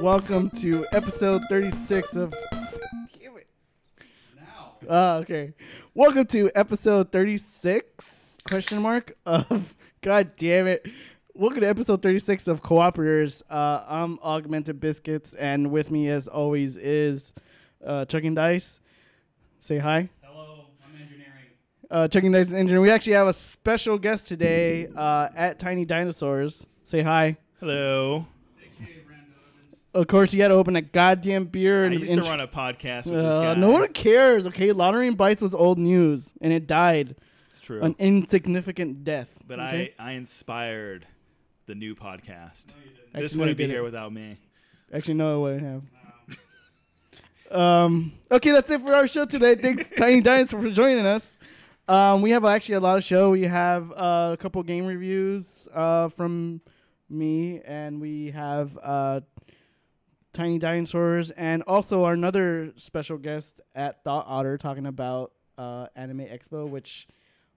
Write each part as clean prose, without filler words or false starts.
Welcome to episode 36 of... Damn it. Now. Okay. Welcome to episode 36, question mark, of... God damn it. Welcome to episode 36 of Cooperators. I'm Augmented Biscuits, and with me, as always, is ChuckingDice. Say hi. Hello, I'm engineering. ChuckingDice is engineering. We actually have a special guest today at Tiny Dinosaurs. Say hi. Hello. Of course, he had to open a goddamn beer. I used to run a podcast with this guy. No one cares, okay? Lottery and Bites was old news, and it died. It's true. An insignificant death. But okay? I inspired the new podcast. No, you didn't. This Actually, wouldn't be here without me. Actually, no, it wouldn't have. Okay, that's it for our show today. Thanks, Tiny Dinosaur, for joining us. We have actually a lot of show. We have a couple game reviews from me, and we have... Tiny Dinosaurs, and also our another special guest at Otter talking about Anime Expo, which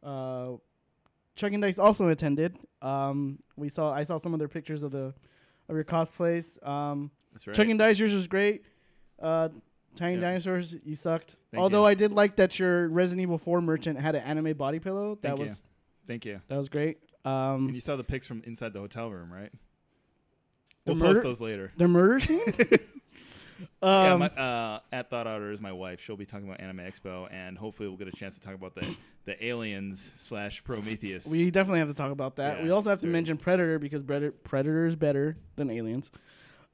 ChuckingDice also attended. I saw some of their pictures of your cosplays. That's right. ChuckingDice, yours was great. Tiny Dinosaurs, you sucked. Thank you. I did like that your Resident Evil 4 merchant had an anime body pillow. Thank you. That was great. And you saw the pics from inside the hotel room, right? The We'll post those later. The murder scene? At Thought Otter is my wife. She'll be talking about Anime Expo, and hopefully we'll get a chance to talk about the aliens / Prometheus. We definitely have to talk about that. Yeah, we also have to mention Predator because Predator is better than aliens.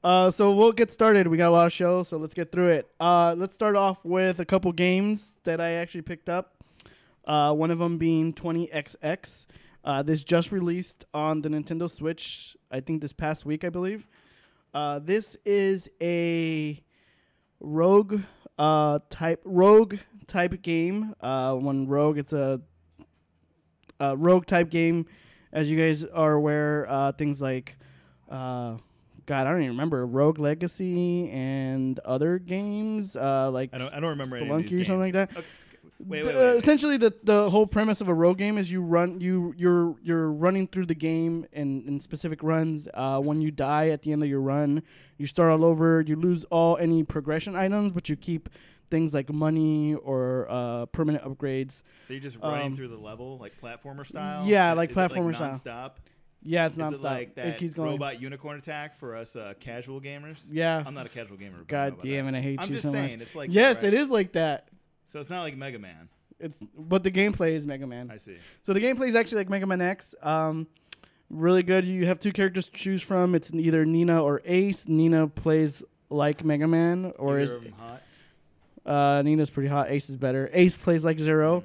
So we'll get started. We got a lot of shows, so let's get through it. Let's start off with a couple games that I actually picked up. One of them being 20XX. This just released on the Nintendo Switch, I think this past week, I believe. This is a rogue type game. When rogue, it's a rogue type game. As you guys are aware, things like God, I don't even remember Rogue Legacy and other games like I don't remember any of Spelunky these or games. something like that. Okay. Wait. Essentially, the whole premise of a rogue game is you're running through the game in specific runs. When you die at the end of your run, you start all over. You lose any progression items, but you keep things like money or permanent upgrades. So you're just running through the level like platformer style? Yeah, like is platformer it like style. nonstop? Yeah, it's nonstop. Is it like that it keeps going. robot unicorn attack for us casual gamers? Yeah. I'm not a casual gamer. God damn it, I hate I'm you just so saying, much. it's like yes, that, right? it is like that. So it's not like Mega Man. But the gameplay is Mega Man. I see. So the gameplay is actually like Mega Man X. Really good. You have two characters to choose from. It's either Nina or Ace. Nina plays like Mega Man, or is hot? Nina's pretty hot. Ace is better. Ace plays like Zero.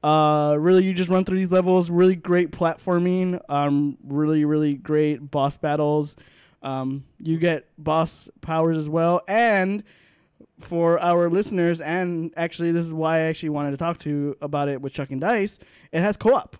Really, you just run through these levels. Really great platforming. Really great boss battles. You get boss powers as well, and for our listeners, and actually this is why I actually wanted to talk to about it with ChuckingDice, it has co-op.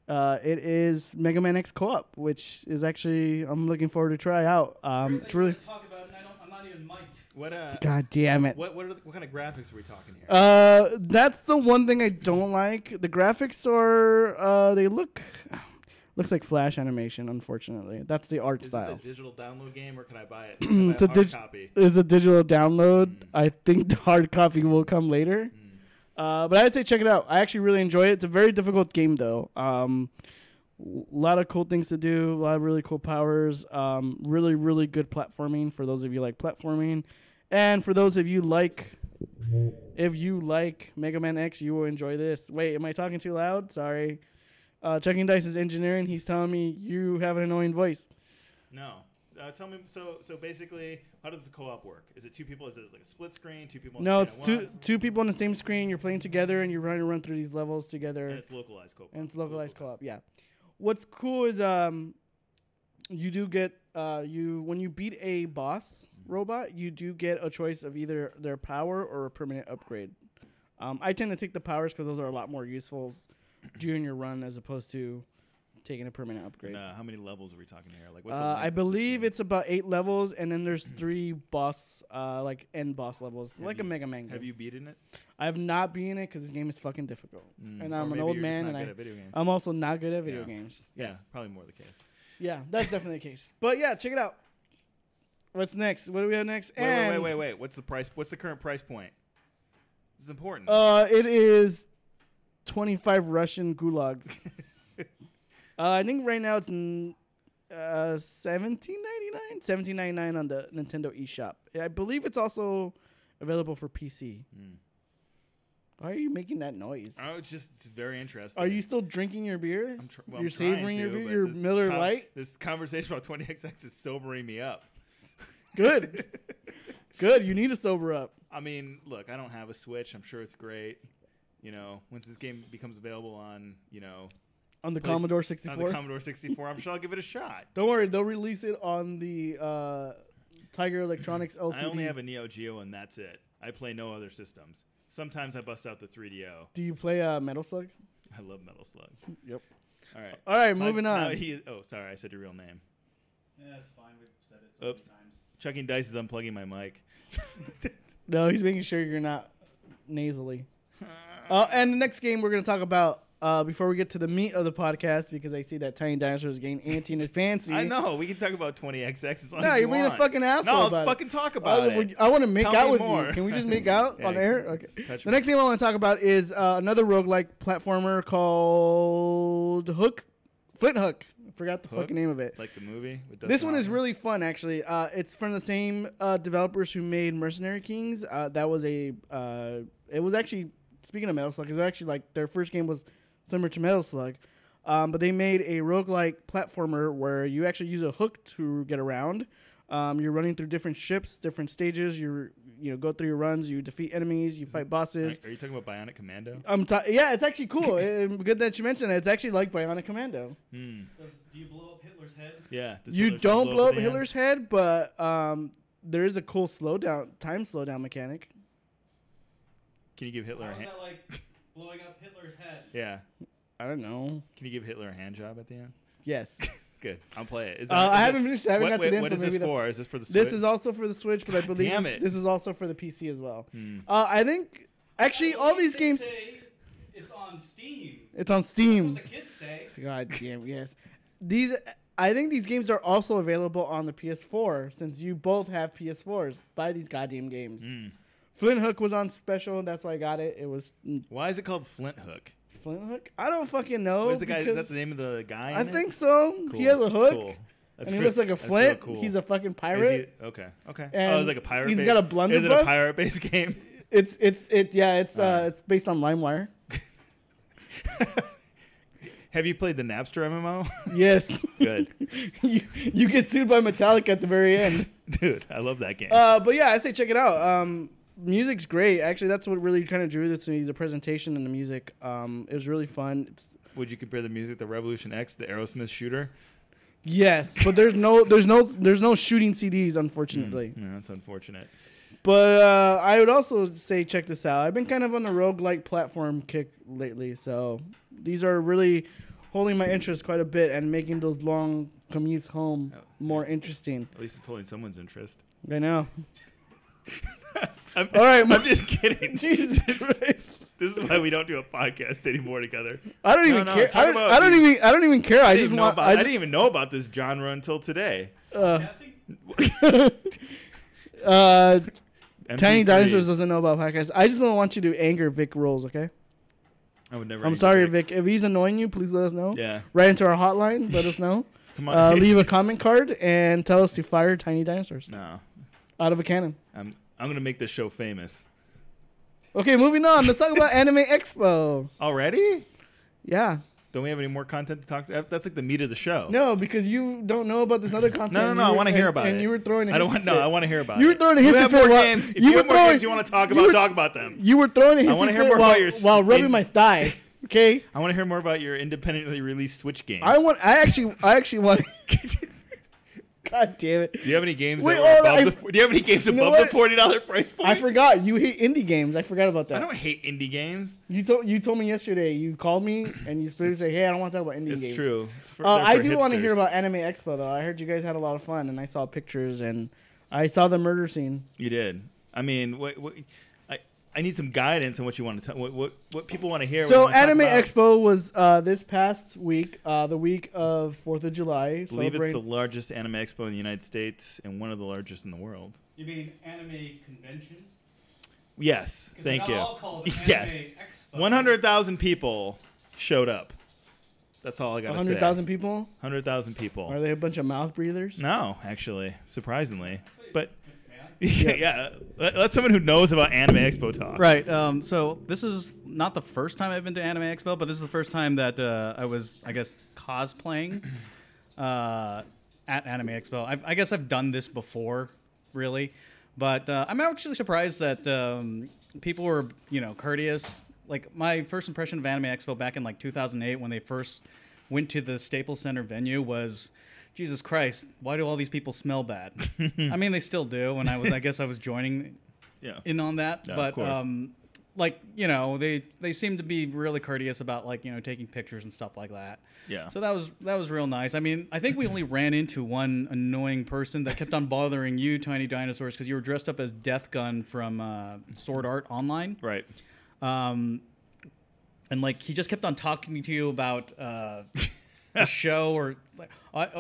It is Mega Man X co-op, which is actually I'm looking forward to try out. It's really talk about it, and I'm not even mic'd. What God damn it. What kind of graphics are we talking here? That's the one thing I don't like. The graphics are they looks like Flash animation, unfortunately. That's the art style. Is this a digital download game, or can I buy it? It's a hard copy. It's a digital download. I think the hard copy will come later. But I'd say check it out. I actually really enjoy it. It's a very difficult game, though. A lot of cool things to do. A lot of really cool powers. Really good platforming for those of you like platforming. And for those of you if you like Mega Man X, you will enjoy this. Wait, am I talking too loud? Sorry. ChuckingDice is engineering. He's telling me you have an annoying voice. No. Tell me, so basically, how does the co-op work? Is it two people? Is it like a split screen? Two people? No, it's two people on the same screen. You're playing together, and you're run through these levels together. And it's localized co-op. Yeah. What's cool is you do get when you beat a boss robot, you do get a choice of either their power or a permanent upgrade. I tend to take the powers because those are a lot more useful during your run as opposed to taking a permanent upgrade. And, how many levels are we talking here? Like, what's I believe it's about 8 levels, and then there's 3 boss, end boss levels, like a Mega Man game. Have you beaten it? I have not beaten it because this game is fucking difficult, and I'm an old man, and I'm also not good at video games. Yeah, probably more the case. Yeah, that's definitely the case. But yeah, check it out. What's next? What do we have next? Wait. What's the price? What's the current price point? This is important. It is 25 Russian gulags. I think right now it's $17.99 on the Nintendo eShop. I believe it's also available for PC. Why are you making that noise? Oh, it's very interesting. Are you still drinking your beer? You're savoring your beer, your this Miller Lite? This conversation about 20XX is sobering me up. Good. Good. You need to sober up. I mean, look, I don't have a Switch. I'm sure it's great. You know, once this game becomes available on, on the Commodore 64? On the Commodore 64, I'm sure I'll give it a shot. Don't worry. They'll release it on the Tiger Electronics LCD. I only have a Neo Geo, and that's it. I play no other systems. Sometimes I bust out the 3DO. Do you play Metal Slug? I love Metal Slug. Yep. All right. All right, moving on. Sorry, I said your real name. Yeah, that's fine. We've said it so many times. ChuckingDice is unplugging my mic. No, he's making sure you're not nasally. And the next game we're going to talk about before we get to the meat of the podcast, because I see that Tiny Dinosaur is getting antsy in his pantsy. I know. We can talk about 20XX as long as you're you being want. a fucking asshole. No, let's fucking talk about it. I want to make out with more. you. Can we just make out on air? Okay. The next me. game I want to talk about is another roguelike platformer called Flinthook. I forgot the fucking name of it. Like the movie? This one is really fun, actually. It's from the same developers who made Mercenary Kings. It was actually, speaking of Metal Slug, it was actually like their first game was similar to Metal Slug. But they made a roguelike platformer where you actually use a hook to get around. You're running through different ships, different stages. You go through your runs. You defeat enemies. You fight bosses. Are you talking about Bionic Commando? Yeah, it's actually cool. Good that you mentioned it. It's actually like Bionic Commando. Do you blow up Hitler's head? Yeah. You don't blow up Hitler's head, but there is a cool time slowdown mechanic. Can you give Hitler a hand? How is that like blowing up Hitler's head? Yeah. I don't know. Can you give Hitler a hand job at the end? Yes. Good. I'll play it. I haven't finished. I haven't got to the end. What is this for? Is this for the Switch? This is also for the Switch, but I believe this is also for the PC as well. I think actually all these games. It's on Steam. It's on Steam. That's what the kids say. God damn yes. I think these games are also available on the PS4 since you both have PS4s. Buy these goddamn games. Flinthook was on special, and that's why I got it. It was. Why is it called Flinthook? Flinthook? I don't fucking know. What is the guy? Is that the name of the guy? I think so. Cool. He has a hook. Cool. And he looks like a flint. Cool. He's a fucking pirate. Okay. And it's like a pirate. He's got a blunderbuss. Is it a pirate-based game? It's based on LimeWire. Have you played the Napster MMO? Yes. Good. you get sued by Metallica at the very end. Dude, I love that game. But yeah, I say check it out. Music's great. Actually, that's what really kind of drew this to me, the presentation and the music. It was really fun. Would you compare the music to Revolution X, the Aerosmith shooter? Yes, but there's no shooting CDs, unfortunately. Yeah, that's unfortunate. But I would also say check this out. I've been kind of on the roguelike platform kick lately, so these are really holding my interest quite a bit and making those long commutes home more interesting. At least it's holding someone's interest. I know. All right, I'm just kidding. Jesus Christ. This is why we don't do a podcast anymore together. I don't even care. I don't even care. I didn't even know about this genre until today. Tiny Dinosaurs doesn't know about podcasts. I just don't want you to anger Vic Rolls, okay? I would never. I'm sorry, Vic. If he's annoying you, please let us know. Yeah. Right into our hotline. Let us know. Come on. Leave a comment card and tell us to fire Tiny Dinosaurs. No. Out of a cannon. I'm gonna make this show famous. Okay, moving on. Let's talk about Anime Expo. Already? Yeah. Don't we have any more content to talk about? That's like the meat of the show. No, because you don't know about this other content. No. I want to hear about it. And you were throwing a hissy fit. No, I want to hear about it. You were throwing a hissy fit. If you have more games you want to talk about, talk about them. You were throwing a hissy fit while rubbing my thigh. Okay? I want to hear more about your independently released Switch games. I actually want God damn it. Do you have any games Wait, that were oh, above do you have any games you know above what? the $40 price point? I forgot. You hate indie games. I forgot about I that. don't hate indie games. You told me yesterday. You called me and you supposed to say, "Hey, I don't want to talk about indie It's games." true. It's for, I do want to hear about Anime Expo though. I heard you guys had a lot of fun, and I saw pictures and I saw the murder scene. You did. I mean, I need some guidance on what you want to tell. What people want to hear. So what you wanna Anime talk about. Expo was this past week, the week of 4th of July. I believe it's the largest anime expo in the United States and one of the largest in the world. You mean anime convention? Yes, 'Cause thank they're you. not all called Yes, Anime Expo. 100,000 people showed up. That's all I got to say. 100,000 people. 100,000 people. Are they a bunch of mouth breathers? No, actually, surprisingly, but May I? yeah, let someone who knows about Anime Expo talk. Right. So this is not the first time I've been to Anime Expo, but this is the first time that I was, I guess, cosplaying at Anime Expo. I guess I've done this before, really, but I'm actually surprised that people were, courteous. Like my first impression of Anime Expo back in like 2008 when they first went to the Staples Center venue was, Jesus Christ, why do all these people smell bad? I mean, they still do, and I guess I was joining in on that. Yeah, but of course. they seem to be really courteous about taking pictures and stuff like that. Yeah. So that was real nice. I mean, I think we only ran into one annoying person that kept on bothering you, Tiny Dinosaurs, because you were dressed up as Death Gun from Sword Art Online. Right. And like he just kept on talking to you about the show, or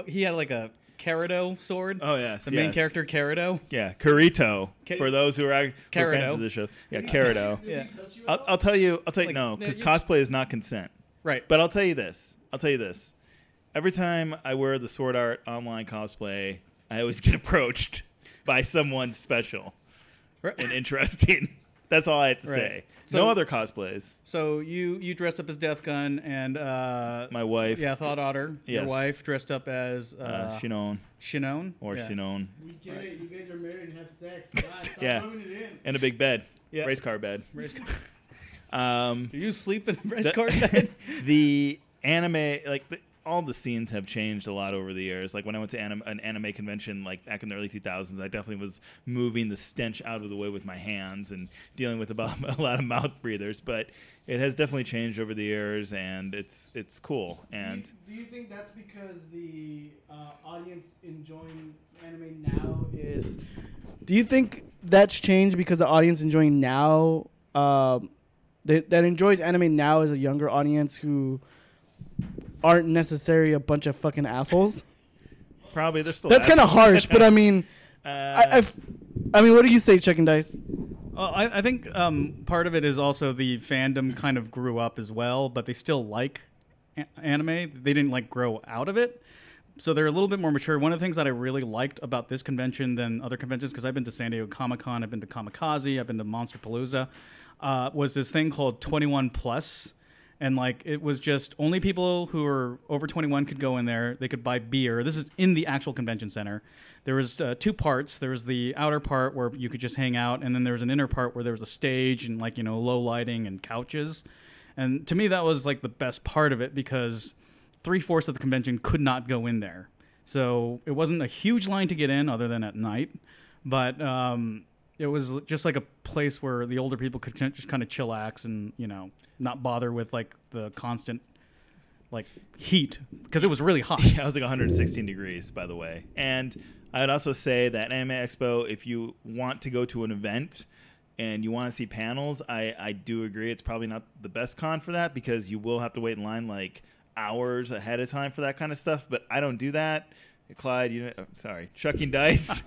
he had like a Carido sword. Oh yes, the main character Carido. Yeah, Carito. For those who are Carido. fans of the show, yeah, Carido. Yeah. I'll tell you Like, no, because you cosplay is not consent. Right. But I'll tell you this. Every time I wear the Sword Art Online cosplay, I always get approached by someone special and interesting. That's all I have to say. So- No other cosplays. So you dressed up as Death Gun, and My wife, yeah, Thought Otter, your Yes. wife dressed up as Shinon Shinon or yeah. Shinon, We get it. You guys are married and have sex. God, stop Yeah. rubbing it in. and a big bed, Yeah. race car bed. Race car. Um, Do you sleep in a race the- car bed? the anime, all the scenes have changed a lot over the years. Like when I went to an anime convention, like back in the early 2000s, I definitely was moving the stench out of the way with my hands and dealing with about a lot of mouth breathers. But it has definitely changed over the years, and it's cool. And Do you think that's because the audience enjoying anime now is? Do you think that's changed because the audience enjoying now, that enjoys anime now is a younger audience who aren't necessarily a bunch of fucking assholes? probably they're still. That's kind of assholes. harsh, but I mean, I mean, what do you say, Chucking Dice? Well, I think part of it is also the fandom kind of grew up as well, but they still like anime. They didn't like grow out of it. So they're a little bit more mature. One of the things that I really liked about this convention than other conventions, because I've been to San Diego Comic-Con, I've been to Kamikaze, I've been to Monsterpalooza, was this thing called 21 Plus. And like it was just only people who were over 21 could go in there. They could buy beer. This is in the actual convention center. There was two parts. There was the outer part where you could just hang out, and then there was an inner part where there was a stage and low lighting and couches. And to me, that was like the best part of it because 3/4 of the convention could not go in there. So it wasn't a huge line to get in, other than at night, but it was just like a place where the older people could just kind of chillax and not bother with like the constant like heat because it was really hot. Yeah, it was like 116 degrees, by the way. And I'd also say that Anime Expo, if you want to go to an event and you want to see panels, I do agree it's probably not the best con for that because you will have to wait in line like hours ahead of time for that kind of stuff. But I don't do that. Clyde, Chucking Dice.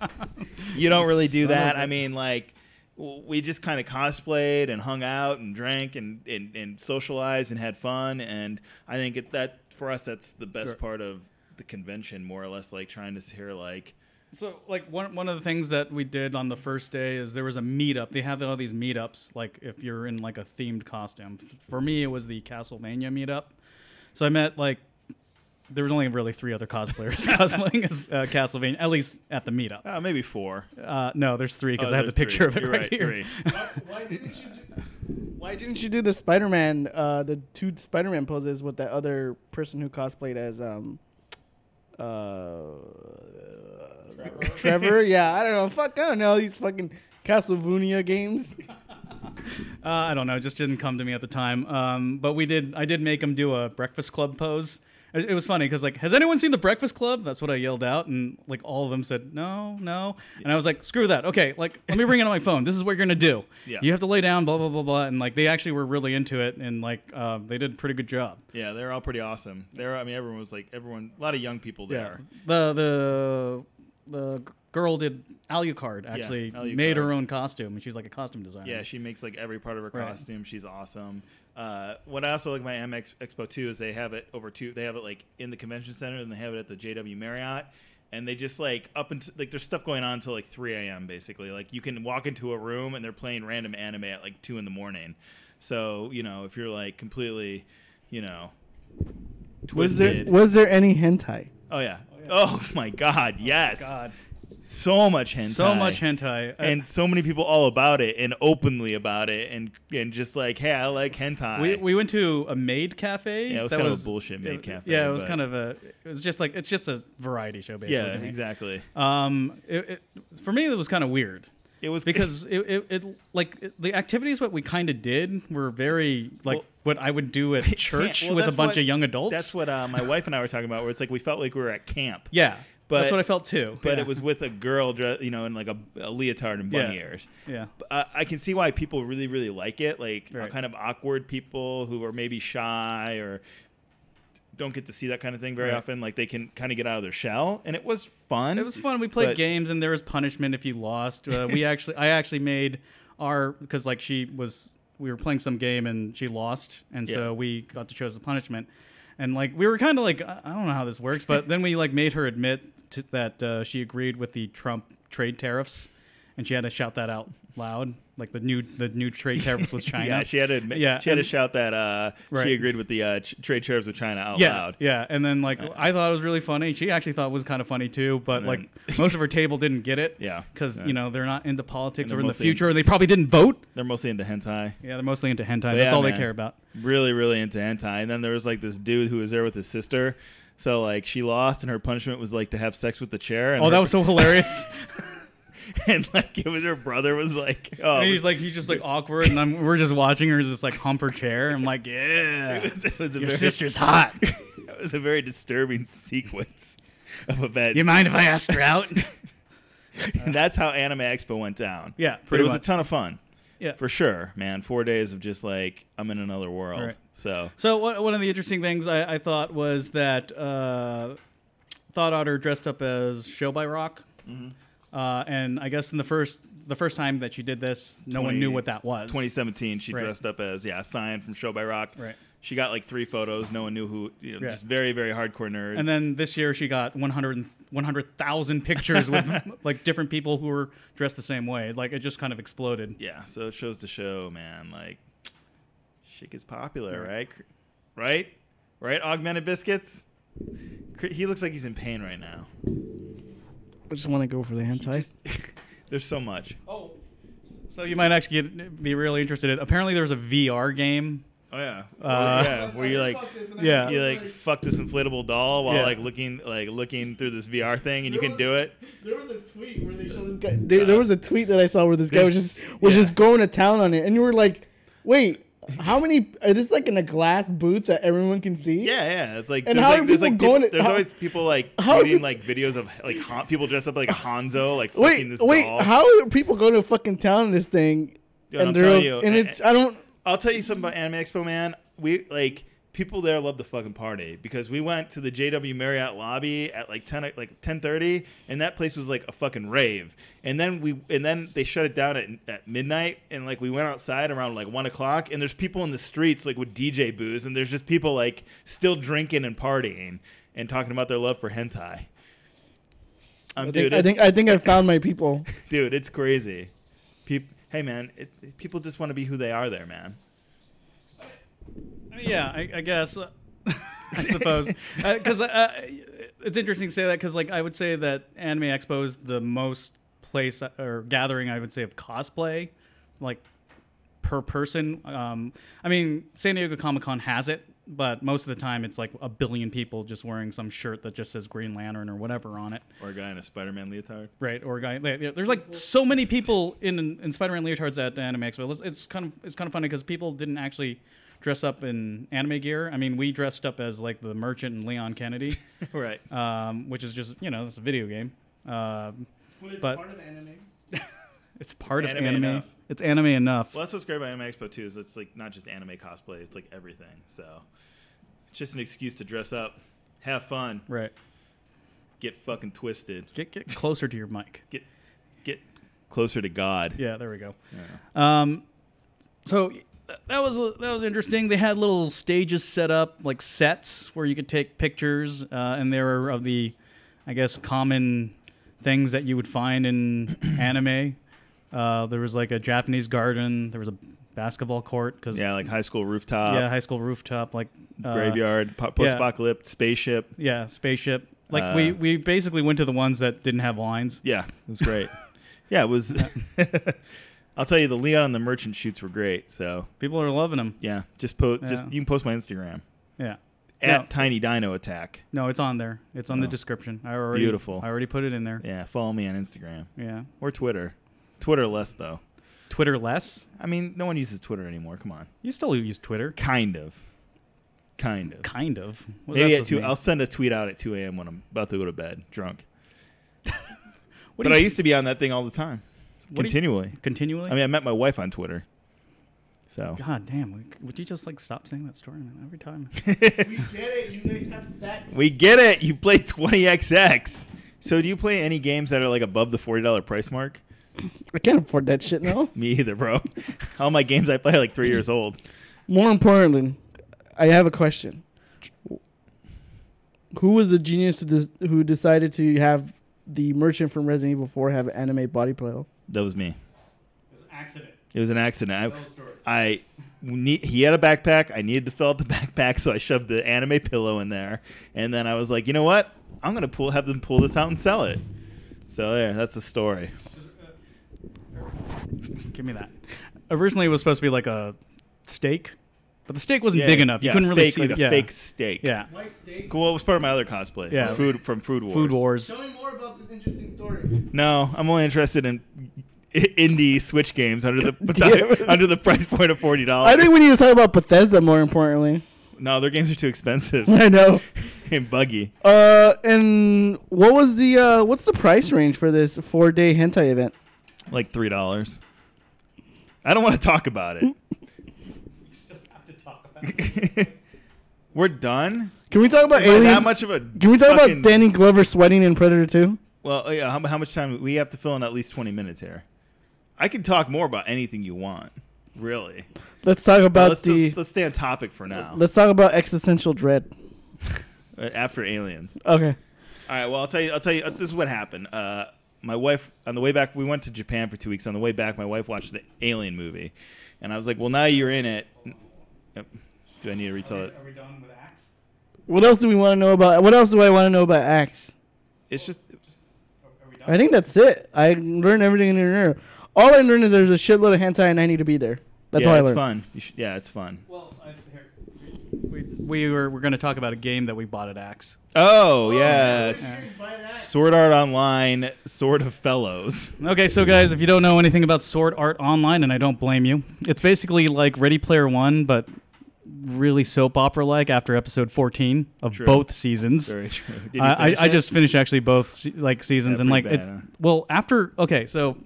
You don't really do that. I mean, like, we just kind of cosplayed and hung out and drank and socialized and had fun. And I think that for us, that's the best part of the convention, more or less, like trying to hear like. So, like, one of the things that we did on the first day is there was a meetup. They have all these meetups, like if you're in like a themed costume. For me, it was the Castlevania meetup. So I met like. There was only really 3 other cosplayers cosplaying as Castlevania, at least at the meetup. Maybe 4. No, there's 3 because I have the picture of it You're right here. 3. Why didn't you do the Spider-Man, the 2 Spider-Man poses with that other person who cosplayed as Trevor. Yeah, I don't know. I don't know these fucking Castlevania games. I don't know. It just didn't come to me at the time. But I did make him do a Breakfast Club pose. It was funny because, like, has anyone seen the Breakfast Club? That's what I yelled out, and like all of them said no, no, and I was like, screw that. Okay, like let me bring it on my phone. This is what you're gonna do. Yeah. You have to lay down, blah blah blah blah, and like they actually were really into it, and like they did a pretty good job. Yeah, they're all pretty awesome. I mean, everyone was like a lot of young people there. Yeah. The girl did Alucard actually made her own costume, and she's like a costume designer. Yeah, she makes like every part of her costume. She's awesome. What I also like about Anime Expo too is they have it they have it like in the convention center, and they have it at the JW Marriott, and they just like up until like there's stuff going on until like 3 a.m. basically. Like you can walk into a room and they're playing random anime at like 2 a.m. So if you're like completely, twisted. Was there any hentai? Oh yeah. Oh my God. Yes. Oh, God. So much hentai. So much hentai. And so many people all about it and openly about it and just like, hey, I like hentai. We went to a maid cafe. Yeah, it was kind of a bullshit maid cafe. Yeah, it was kind of it's just a variety show basically. Yeah, exactly. For me it was kind of weird. It was because the activities what we kind of did were very like what I would do at church with a bunch of young adults. That's what my wife and I were talking about, where it's like we felt like we were at camp. Yeah. But that's what I felt too. But it was with a girl, in like a leotard and bunny ears. Yeah. I can see why people really, really like it. Like kind of awkward people who are maybe shy or don't get to see that kind of thing very often. Like they can kind of get out of their shell, and it was fun. It was fun. We played games, and there was punishment if you lost. I actually made because like we were playing some game and she lost, and so we got to choose the punishment. And like we were kind of like, I don't know how this works, but then we like made her admit that she agreed with the Trump trade tariffs, and she had to shout that out loud, like the new trade tariff with China. Yeah, she had to admit. Yeah, she had to shout that she agreed with the trade tariffs with China out loud. Yeah, and then like I thought it was really funny. She actually thought it was kind of funny too, but like most of her table didn't get it. Yeah, because they're not into politics or in the future, or they probably didn't vote. They're mostly into hentai. Yeah, they're mostly into hentai. That's all they care about. Really, really into hentai. And then there was like this dude who was there with his sister. So like she lost, and her punishment was like to have sex with the chair. And that was so hilarious. And like it was her brother was like, and he's just like awkward, and we're just watching her just like hump her chair. I'm like, yeah, your sister's hot. It was a very disturbing sequence of events. You mind if I ask her out? And that's how Anime Expo went down. Yeah, but it was a ton of fun. Yeah, for sure, man. 4 days of just like I'm in another world. Right. So one of the interesting things I thought was that Thought Otter dressed up as Show by Rock. Mm-hmm. And I guess in the first time that she did this, no one knew what that was. 2017, she dressed up as Cyan from Show by Rock. Right. She got like 3 photos. No one knew who. Just very, very hardcore nerds. And then this year she got 100,000 pictures with like different people who were dressed the same way. Like it just kind of exploded. Yeah. So it shows the show, man. Like shit gets popular, right? Right? Augmented Biscuits. He looks like he's in pain right now. I just want to go for the hentai. There's so much. Oh, so you might actually be really interested in. Apparently, there's a VR game. Oh yeah, where you like, you like fuck this inflatable doll while like looking through this VR thing, and you can do it. There was a tweet where they showed this guy. There was a tweet that I saw where this guy was just going to town on it, and you were like, wait. How many? Is this like in a glass booth that everyone can see? Yeah. It's like, and how are people going? There's always people like tweeting like videos of like people dressed up like a Hanzo, like fucking this doll. How are people going to fucking town on this thing? Dude, I'm telling you, and it's I'll tell you something about Anime Expo, man. We like people there love the fucking party because we went to the JW Marriott lobby at like 10:30, and that place was like a fucking rave. And then they shut it down at midnight, and like we went outside around like 1 o'clock, and there's people in the streets like with DJ booths, and there's just people like still drinking and partying and talking about their love for hentai. I think I found my people. Dude, it's crazy. Hey man, people just want to be who they are there, man. Yeah, I guess. I suppose. Because it's interesting to say that because like I would say that Anime Expo is the most place or gathering I would say of cosplay, like per person. I mean, San Diego Comic-Con has it, but most of the time it's like a billion people just wearing some shirt that just says Green Lantern or whatever on it. Or a guy in a Spider-Man leotard. Right, or a guy. There's like so many people in Spider-Man leotards at Anime Expo. It's kind of funny because people didn't actually dress up in anime gear. I mean, we dressed up as like the Merchant and Leon Kennedy, Right. which is just it's a video game. Well, it's But- part of anime. It's part of Anime anime. enough. It's anime enough. Well, that's what's great about Anime Expo too. Is it's like not just anime cosplay; it's like everything. So it's just an excuse to dress up, have fun, Right. get fucking twisted, Get closer to your mic. get closer to God. Yeah, there we go. Yeah. So that was interesting. They had little stages set up, like sets where you could take pictures, and they were of the, I guess, common things that you would find in anime. There was like a Japanese garden. There was a basketball court. Yeah, like high school rooftop. Yeah, high school rooftop, like Graveyard, post-apocalypse, spaceship. Yeah, spaceship. Like we basically went to the ones that didn't have lines. Yeah, it was great. Yeah, it was. I'll tell you, the Leon and the Merchant shoots were great. So People are loving them. yeah, just post. Just Yeah. you can post my Instagram Yeah. at No. Tiny Dino Attack. No, it's on there. It's on the Oh. description. Beautiful. I already put it in there. Yeah, follow me on Instagram Yeah. or Twitter. Twitter less though. Twitter less. I mean, no one uses Twitter anymore. Come on. You still use Twitter. Kind of. Kind of. What's Maybe that at supposed to 2. mean? I'll send a tweet out at 2 a.m. when I'm about to go to bed, drunk. What But do I you- used to be on that thing all the time, What do you- continually. Continually. I mean, I met my wife on Twitter. So God damn! Would you just like stop saying that story, man? Every time. We get it. You guys have sex. we get it. You play 20XX. So do you play any games that are like above the $40 price mark? I can't afford that shit now. Me either, bro. All my games I play are like 3 years old. More importantly, I have a question. Who was the genius who decided to have the Merchant from Resident Evil 4 have anime body pillow? That was me. It was an accident. It was an accident. Tell the story. He had a backpack. I needed to fill out the backpack, so I shoved the anime pillow in there. And then I was like, you know what? I'm gonna have them pull this out and sell it. So there, that's the story. Give me that. Originally, it was supposed to be like a steak, but the steak wasn't Yeah, big enough. You yeah, couldn't really fake, see. like a yeah. fake steak. Yeah. Why steak? Cool. It was part of my other cosplay. Yeah. From Food Wars. Food Wars. Tell me more about this interesting story. No, I'm only interested in indie Switch games under Damn. the price point of $40. I think we need to talk about Bethesda more importantly. No, their games are too expensive I know. and buggy. And what was the what's the price range for this 4-day hentai event? Like $3. I don't want to talk about it. You still have to talk about it. We're done. Can we talk about Am I aliens? that much of a Can we talk fucking- about Danny Glover sweating in Predator 2? Well, yeah. How much time we have to fill in? At least 20 minutes here. I can talk more about anything you want. Really. Let's talk about let's stay on topic for now. Let's talk about existential dread. After aliens. Okay. All right. Well, I'll tell you. This is what happened. My wife, on the way back, we went to Japan for 2 weeks. On the way back, my wife watched the Alien movie, and I was like, "Well, now you're in it." Yep. Do I need to retell it? Are we done with Axe? What else do we want to know about? What else do I want to know about Axe? It's just Are we done? I think that's it. I learned everything in there. All I learned is there's a shitload of hentai and I need to be there. That's all I it's learned. fun. Yeah, it's fun. Well, here. We're going to talk about a game that we bought at Axe. Oh yes. Yeah. Sword Art Online, Sword of Fellows. Okay, so guys, if you don't know anything about Sword Art Online, and I don't blame you, it's basically like Ready Player One, but really soap opera like after episode 14 of True. both seasons. Very true. Did you I finish it? just finished actually both seasons, Yeah, and like pretty it, bad, huh? well after so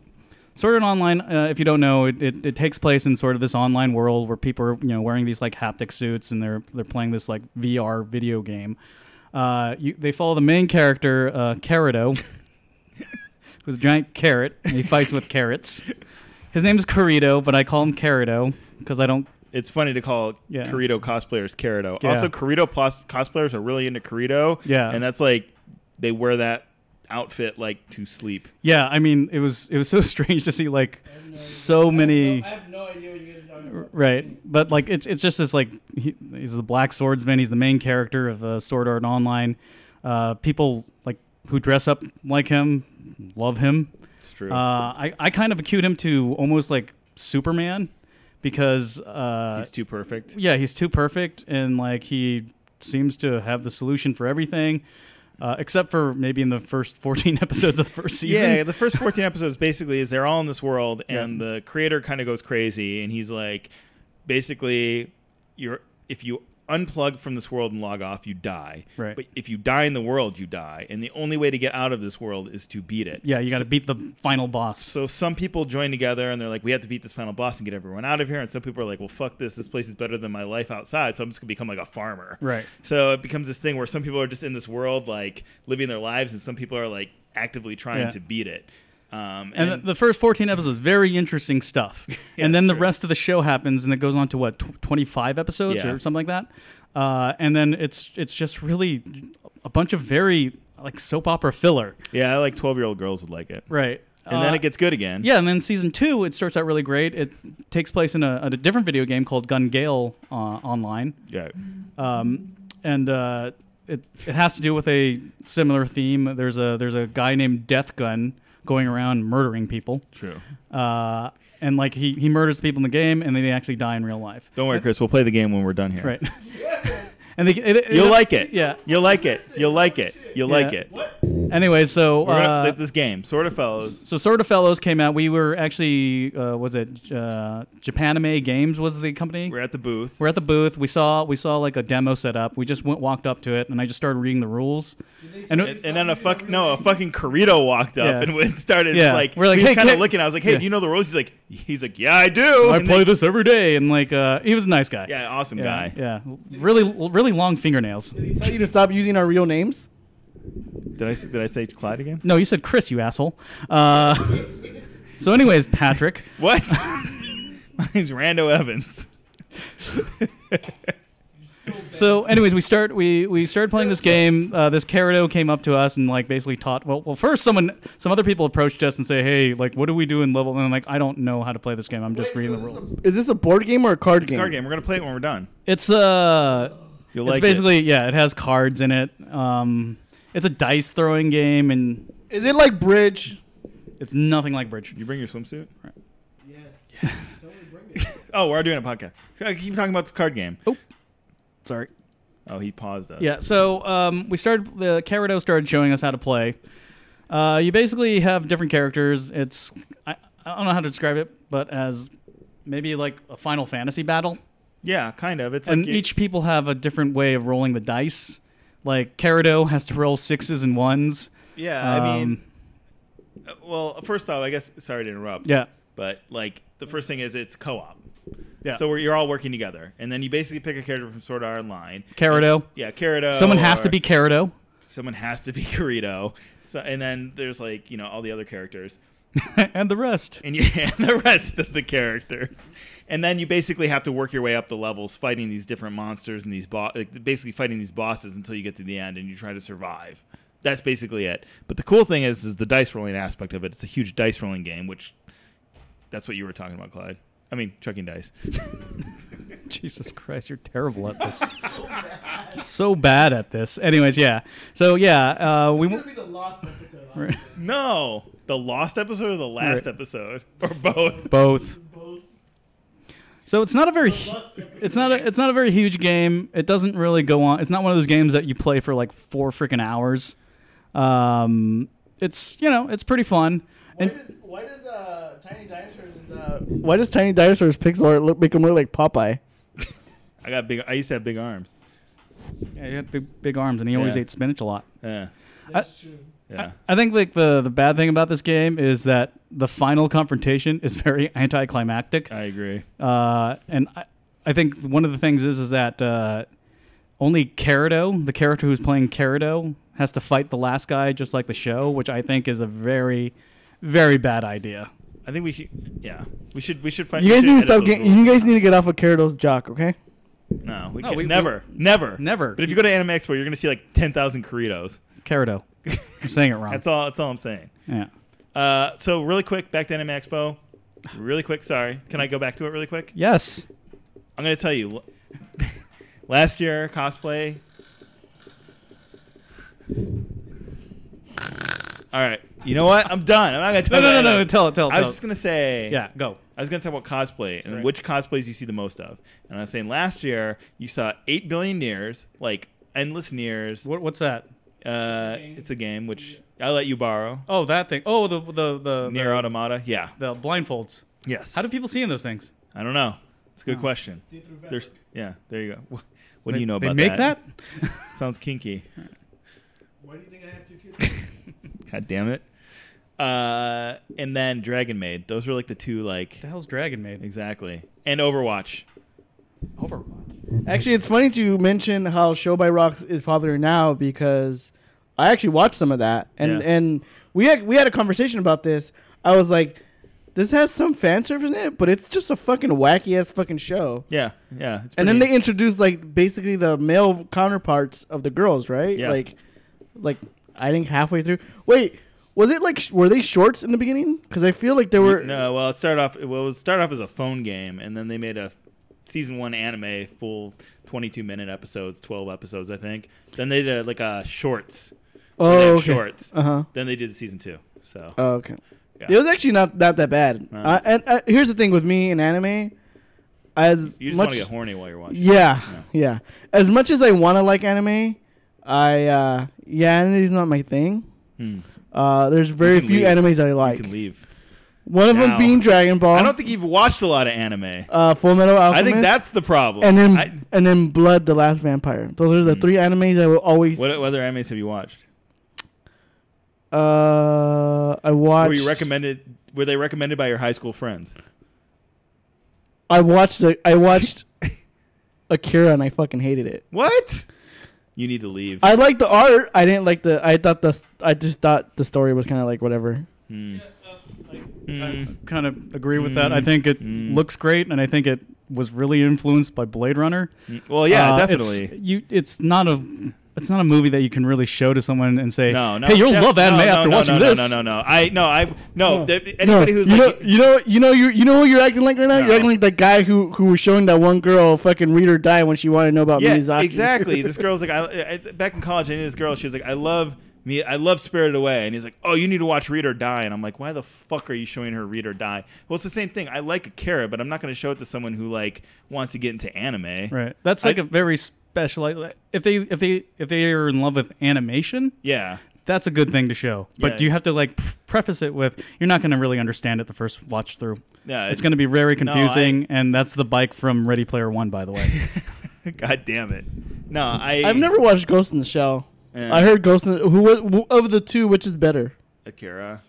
Sword Art Online, if you don't know, it takes place in sort of this online world where people are wearing these like haptic suits and they're playing this like VR video game. They follow the main character, Carito, who's a giant carrot, and he fights with carrots. His name is Carito, but I call him Carito because I don't. It's funny to call Yeah. Corito cosplayers Carito. Yeah. Also, Corito cosplayers are really into Corito. Yeah. And that's like, they wear that outfit like to sleep. Yeah, I mean, it was so strange to see like so many. I have no idea what you guys are talking about. Right, but like it's just this like he's the black swordsman. He's the main character of Sword Art Online. People like who dress up like him love him. It's true. I kind of acute him to almost like Superman, because He's too perfect. yeah, he's too perfect, and like he seems to have the solution for everything. Except for maybe in the first 14 episodes of the first season. Yeah, the first 14 episodes basically is they're all in this world, and the creator kind of goes crazy, and he's like, basically, if you unplug from this world and log off, you die. Right. But if you die in the world, you die, and the only way to get out of this world is to beat it. Yeah, you got to beat the final boss. So some people join together, and they're like, we have to beat this final boss and get everyone out of here, and some people are like, well, fuck this. This place is better than my life outside, so I'm just going to become like a farmer. Right. So it becomes this thing where some people are just in this world, like, living their lives, and some people are, like, actively trying to beat it. And the first 14 episodes, very interesting stuff. Yeah, and then the true. rest of the show happens, and it goes on to, 25 episodes or something like that? And then it's just really a bunch of very, like, soap opera filler. Yeah, I like 12-year-old girls would like it. Right. And then it gets good again. Yeah, and then season 2, it starts out really great. It takes place in a different video game called Gun Gale online. Yeah. It has to do with a similar theme. There's a guy named Death Gun going around murdering people. True. And like he murders people in the game, and then they actually die in real life. Don't worry, Chris. We'll play the game when we're done here. Right. And You'll like it. Yeah. You'll like it. You'll like it. You'll like it. Anyway, so We're gonna like this game, Sword of Fellows. So Sword of Fellows came out. We were actually was it Japanime Games was the company? We're at the booth. We're at the booth. We saw like a demo set up. We just walked up to it, and I just started reading the rules. And then a fucking Corito walked up and started like we're like, he was hey, kind of looking. I was like, hey, do you know the rules? He's like, yeah, I do. I play this every day, and like he was a nice guy. Yeah, awesome guy. Yeah, really long fingernails. Did he tell you to stop using our real names? Did I say Clyde again? No, you said Chris, you asshole. So, anyways, Patrick. What? My name's Rando Evans. So, anyways, we started playing this game. This Carito came up to us and like basically taught. Well, first some other people approached us and say, "Hey, like, what do we do in level?" And I'm like, "I don't know how to play this game. I'm just reading the rules." Is this a board game or a card game? Card game. We're gonna play it when we're done. It's You'll like basically it has cards in it. It's a dice throwing game, and Is it like bridge? it's nothing like bridge. You bring your swimsuit? Yes. Oh, we're doing a podcast. Keep talking about this card game. Sorry. Oh, he paused us. Yeah, so the Carito started showing us how to play. You basically have different characters. It's I don't know how to describe it, but as maybe like a Final Fantasy battle. Yeah, kind of. It's And like each people have a different way of rolling the dice. Like Carito has to roll 6s and 1s. Yeah, I mean, well, first off, I guess, sorry to interrupt. Yeah. But like the first thing is it's co-op. Yeah. So you're all working together, and then you basically pick a character from Sword Art Online. Carito. Yeah, Carito. Someone has to be Carito. Someone has to be Corito. So, and then there's like all the other characters. And the rest. And the rest of the characters. And then you basically have to work your way up the levels, fighting these different monsters and these basically fighting these bosses until you get to the end and you try to survive. That's basically it. But the cool thing is the dice rolling aspect of it. It's a huge dice rolling game, which that's what you were talking about, Clyde. I mean, chucking dice. Jesus Christ, you're terrible at this. So bad at this. Anyways, yeah. So yeah, we It's gonna be the lost episode. Right. No, the lost episode or the last episode or both. Both. So it's not a very it's not a very huge game. It doesn't really go on. It's not one of those games that you play for like 4 freaking hours. It's it's pretty fun. Why does Tiny Dinosaurs pixel art make him look like Popeye? I used to have big arms. Yeah, he had big arms, and he always ate spinach a lot. Yeah. That's true. Yeah. I think like the bad thing about this game is that the final confrontation is very anticlimactic. I agree. And I think one of the things is that only Carito, the character who's playing Carito, has to fight the last guy just like the show, which I think is a very, very bad idea. I think we should. Yeah, we should find. You guys need to stop. You guys need to get off of Carito's jock, okay? No, we No, can't. we- Never. Never. But if you go to Anime Expo, you're gonna see like 10,000 Corritos. Carito. I'm saying it wrong. That's all. That's all I'm saying. Yeah. So really quick, back to Anime Expo. Really quick. Sorry. Can I go back to it really quick? Yes. I'm gonna tell you. Last year, cosplay. All right. You know what? I'm done. I'm not gonna tell you. No. Tell it. I was just gonna say. Yeah. Go. I was going to talk about cosplay and Right. which cosplays you see the most of. And I was saying last year you saw 8 billion Niers, like endless Niers. What's that? It's a game which I'll let you borrow. Oh, that thing. Oh, the Nier Automata. Yeah. the blindfolds. Yes. How do people see in those things? I don't know. It's a good Oh. question. See it through fabric. There's there you go. What do you know They about make that? Sounds kinky. Why do you think I have 2 kids? God damn it. And then Dragon Maid. Those were like the two like The hell's Dragon Maid? exactly. And Overwatch. Overwatch. Actually, it's funny to mention how Show by Rocks is popular now because I actually watched some of that, and Yeah. and we had a conversation about this. I was like, this has some fan service in it, but it's just a fucking wacky ass fucking show. Yeah. Yeah. It's And then they pretty- introduced like basically the male counterparts of the girls, right? Yeah. Like I think halfway through. Wait, was it like were they shorts in the beginning? Because I feel like they were. No, well, it started off as a phone game, and then they made a season 1 anime full 22-minute episodes, 12 episodes, I think. Then they did like a shorts. They had Oh, okay. shorts. Uh-huh. Then they did the season 2. So Oh, okay. yeah. It was actually not that bad. No. And here's the thing with me in anime, as you just much want to get horny while you're watching. yeah. As much as I want to like anime, anime's not my thing. Hmm. There's very can few leave. animes I You like. can leave. One of them Now. being Dragon Ball. I don't think you've watched a lot of anime. Full Metal Alchemist. I think that's the problem. and then Blood, the Last Vampire. Those are the 3 animes I will always. What other animes have you watched? I watched. Were they recommended by your high school friends? I watched Akira and I fucking hated it. What? You need to leave. I liked the art. I didn't like the. I just thought the story was kind of like whatever. Hmm. I kind of agree with that. I think it looks great, and I think it was really influenced by Blade Runner. Well, yeah, definitely. It's not a movie that you can really show to someone and say, No, "Hey, you'll love anime after watching this." No. Anybody who's you like, know who you're acting like right now. No. You're acting like that guy who was showing that one girl fucking read or die when she wanted to know about yeah, Miyazaki. exactly. This girl's like, back in college, I knew this girl. She was like, I love Spirited Away, and he's like, oh, you need to watch Read or Die, and I'm like, why the fuck are you showing her Read or Die? Well, it's the same thing. I like Akira, but I'm not going to show it to someone who like wants to get into anime. Right. That's like a very special. Like, if they are in love with animation, Yeah. that's a good thing to show. But Yeah. you have to like preface it with, you're not going to really understand it the first watch through. Yeah. It's going to be very confusing, and that's the bike from Ready Player One, by the way. God damn it. No, I've never watched Ghost in the Shell. Yeah. I heard Ghost in who of the two, which is better? Akira.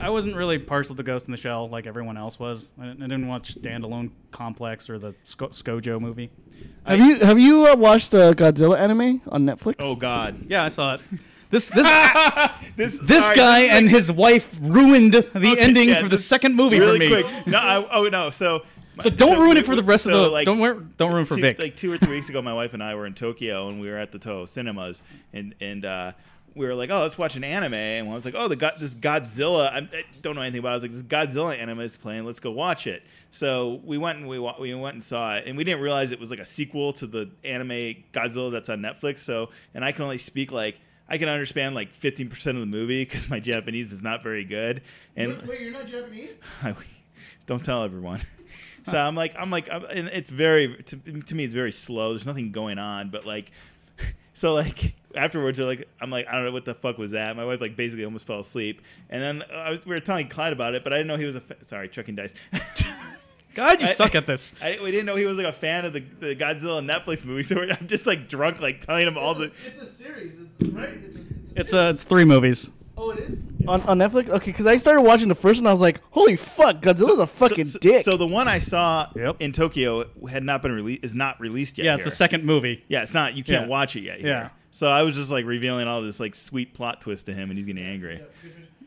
I wasn't really partial to Ghost in the Shell like everyone else was. I didn't watch Standalone Complex or the Skojo movie. Have you watched the Godzilla anime on Netflix? Oh God. Yeah, I saw it. This This guy and his wife ruined the ending yeah, for the this- second movie really for me. quick. No. So Don't ruin it for the rest of the. like, don't ruin it for Vic. Like 2 or 3 weeks ago, my wife and I were in Tokyo, and we were at the Toho cinemas, and we were like, oh, let's watch an anime, and I was like, oh, this Godzilla. I don't know anything about it. I was like, this Godzilla anime is playing. Let's go watch it. So we went and saw it, and we didn't realize it was like a sequel to the anime Godzilla that's on Netflix. So, and I can only speak like. I can understand like 15% of the movie because my Japanese is not very good. And Wait, you're not Japanese? don't tell everyone. So I'm like, and it's very to me, it's very slow. There's nothing going on, but like, so like afterwards, I'm like, I don't know what the fuck was that. My wife like basically almost fell asleep, and then we were telling Clyde about it, but I didn't know he was sorry, Chucking Dice. God, you suck at this. We didn't know he was like a fan of the Godzilla Netflix movie, so I'm just like drunk, like telling him all the. It's a series, right? It's 3 movies. Oh, it is on Netflix. Okay, because I started watching the first one, I was like, holy fuck, Godzilla's a fucking dick. So the one I saw Yep. in Tokyo had not been released. Is not released yet. Yeah, it's here. a second movie. Yeah, it's not. You can't Yeah. watch it yet. Here. Yeah. So I was just like revealing all this like sweet plot twist to him, and he's getting angry.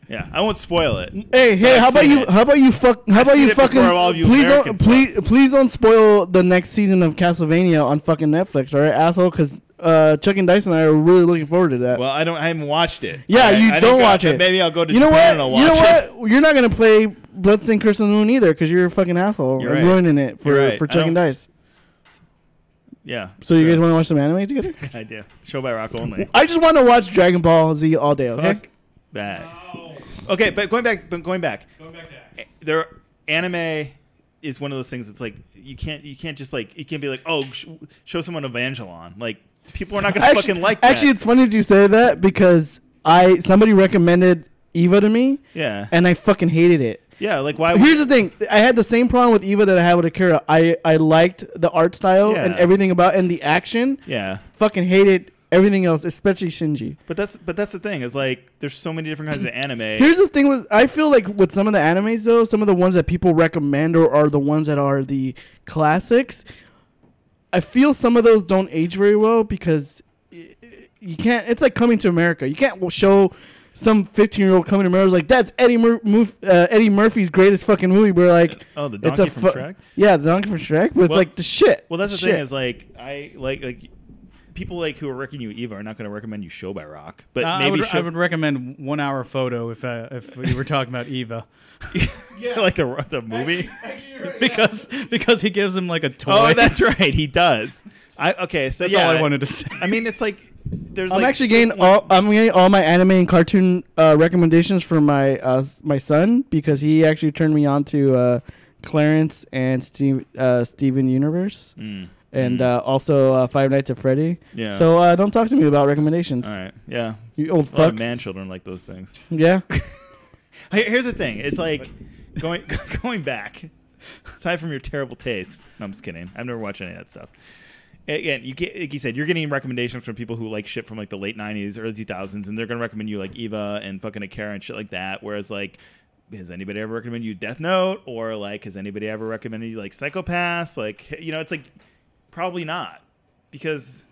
Yeah, I won't spoil it. Hey, I've how about seen you? it. How about you seen it fucking? before all of you Please American don't, please don't spoil the next season of Castlevania on fucking Netflix, all right, asshole? Because Chucking Dice and I are really looking forward to that. Well, I haven't watched it. Yeah, I don't watch it. Maybe I'll go to you know Japan what? and I'll You know watch it. what? You're not gonna play Bloodstained Curse of the Moon either because you're a fucking asshole. You're and right. ruining it You're right. for I Chucking don't- Dice. Yeah. So you sure. guys want to watch some anime together? I do. Show by Rock only. I just want to watch Dragon Ball Z all day. Okay. Fuck that. Okay, but going back. Going back to Act. there anime is one of those things that's like you can't just like you can't be like, oh, show someone Evangelon. Like people are not gonna fucking like that. Actually, it's funny that you say that because somebody recommended Eva to me. Yeah. And I fucking hated it. Yeah, like why? Here's the thing: I had the same problem with Eva that I had with Akira. I liked the art style and everything about and the action. Yeah. Fucking hated everything else, especially Shinji. But that's the thing is like there's so many different kinds of anime. Here's the thing with I feel like with some of the animes though, some of the ones that people recommend or are the ones that are the classics. I feel some of those don't age very well because you can't. It's like Coming to America. You can't show some 15-year-old coming to America like that's Eddie Murphy's greatest fucking movie. We're like, oh, the donkey from Shrek. Yeah, the donkey from Shrek. But it's like the shit. Well, that's the thing is like I like people like who are recommending you Eva are not going to recommend you Show by Rock. But maybe I would recommend 1 Hour Photo if we were talking about Eva. Yeah, like the movie. Actually, because he gives him like a toy. Oh, that's right, he does. That's all I wanted to say. I mean, it's like I'm actually getting all my anime and cartoon recommendations from my my son because he actually turned me on to Clarence and Steven Universe and also Five Nights at Freddy. Yeah. So don't talk to me about recommendations. All right. Yeah. You old a lot of fuck. man children like those things. Yeah. Here's the thing. It's like going back. Aside from your terrible taste. No, I'm just kidding. I've never watched any of that stuff. Again, like you said, you're getting recommendations from people who like shit from like the late 90s, early 2000s, and they're going to recommend you like Eva and fucking Akira and shit like that. Whereas like, has anybody ever recommended you Death Note? Or like, has anybody ever recommended you like Psycho-Pass? Like, you know, it's like, probably not. Because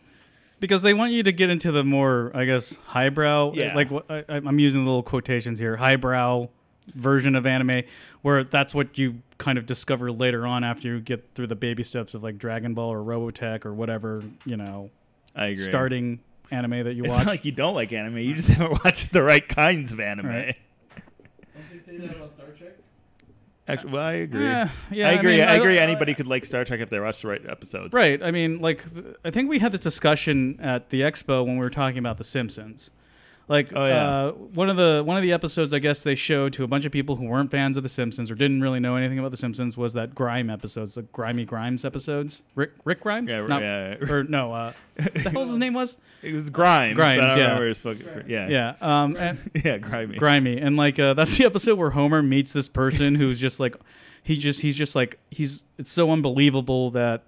they want you to get into the more, I guess, highbrow. Yeah. Like I'm using little quotations here. Highbrow version of anime, where that's what you kind of discover later on after you get through the baby steps of like Dragon Ball or Robotech or whatever, you know. I agree. Starting anime that you watch. It's not like you don't like anime. You just haven't watched the right kinds of anime. Right. Don't they say that about Star Trek? Actually, well, I agree. Yeah, I agree. I agree. I- Anybody could like Star Trek if they watch the right episodes. Right. I mean, like, I think we had this discussion at the expo when we were talking about The Simpsons. Like, one of the episodes, I guess, they showed to a bunch of people who weren't fans of The Simpsons or didn't really know anything about The Simpsons was that Grime episodes, the Grimy Grimes episodes. Rick Grimes? Yeah, yeah. Or no, what the hell his name was? It was Grimes. Grimes, but I don't yeah. remember his fucking, yeah. Yeah. And Yeah, Grimy. Grimy. And like that's the episode where Homer meets this person who's just like it's so unbelievable that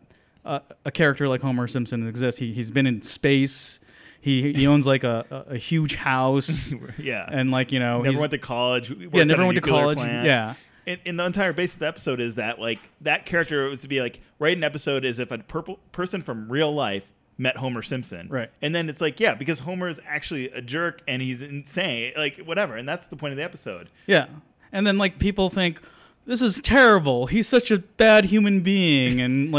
a character like Homer Simpson exists. He's been in space. He owns like a huge house. Yeah. And like, you know, never went to college. Yeah, never went to college. Plant. Yeah. And the entire base of the episode is that like that character was to be like write an episode as if a person from real life met Homer Simpson. Right. And then it's like, yeah, because Homer is actually a jerk and he's insane, like whatever. And that's the point of the episode. Yeah. And then like people think this is terrible. He's such a bad human being, and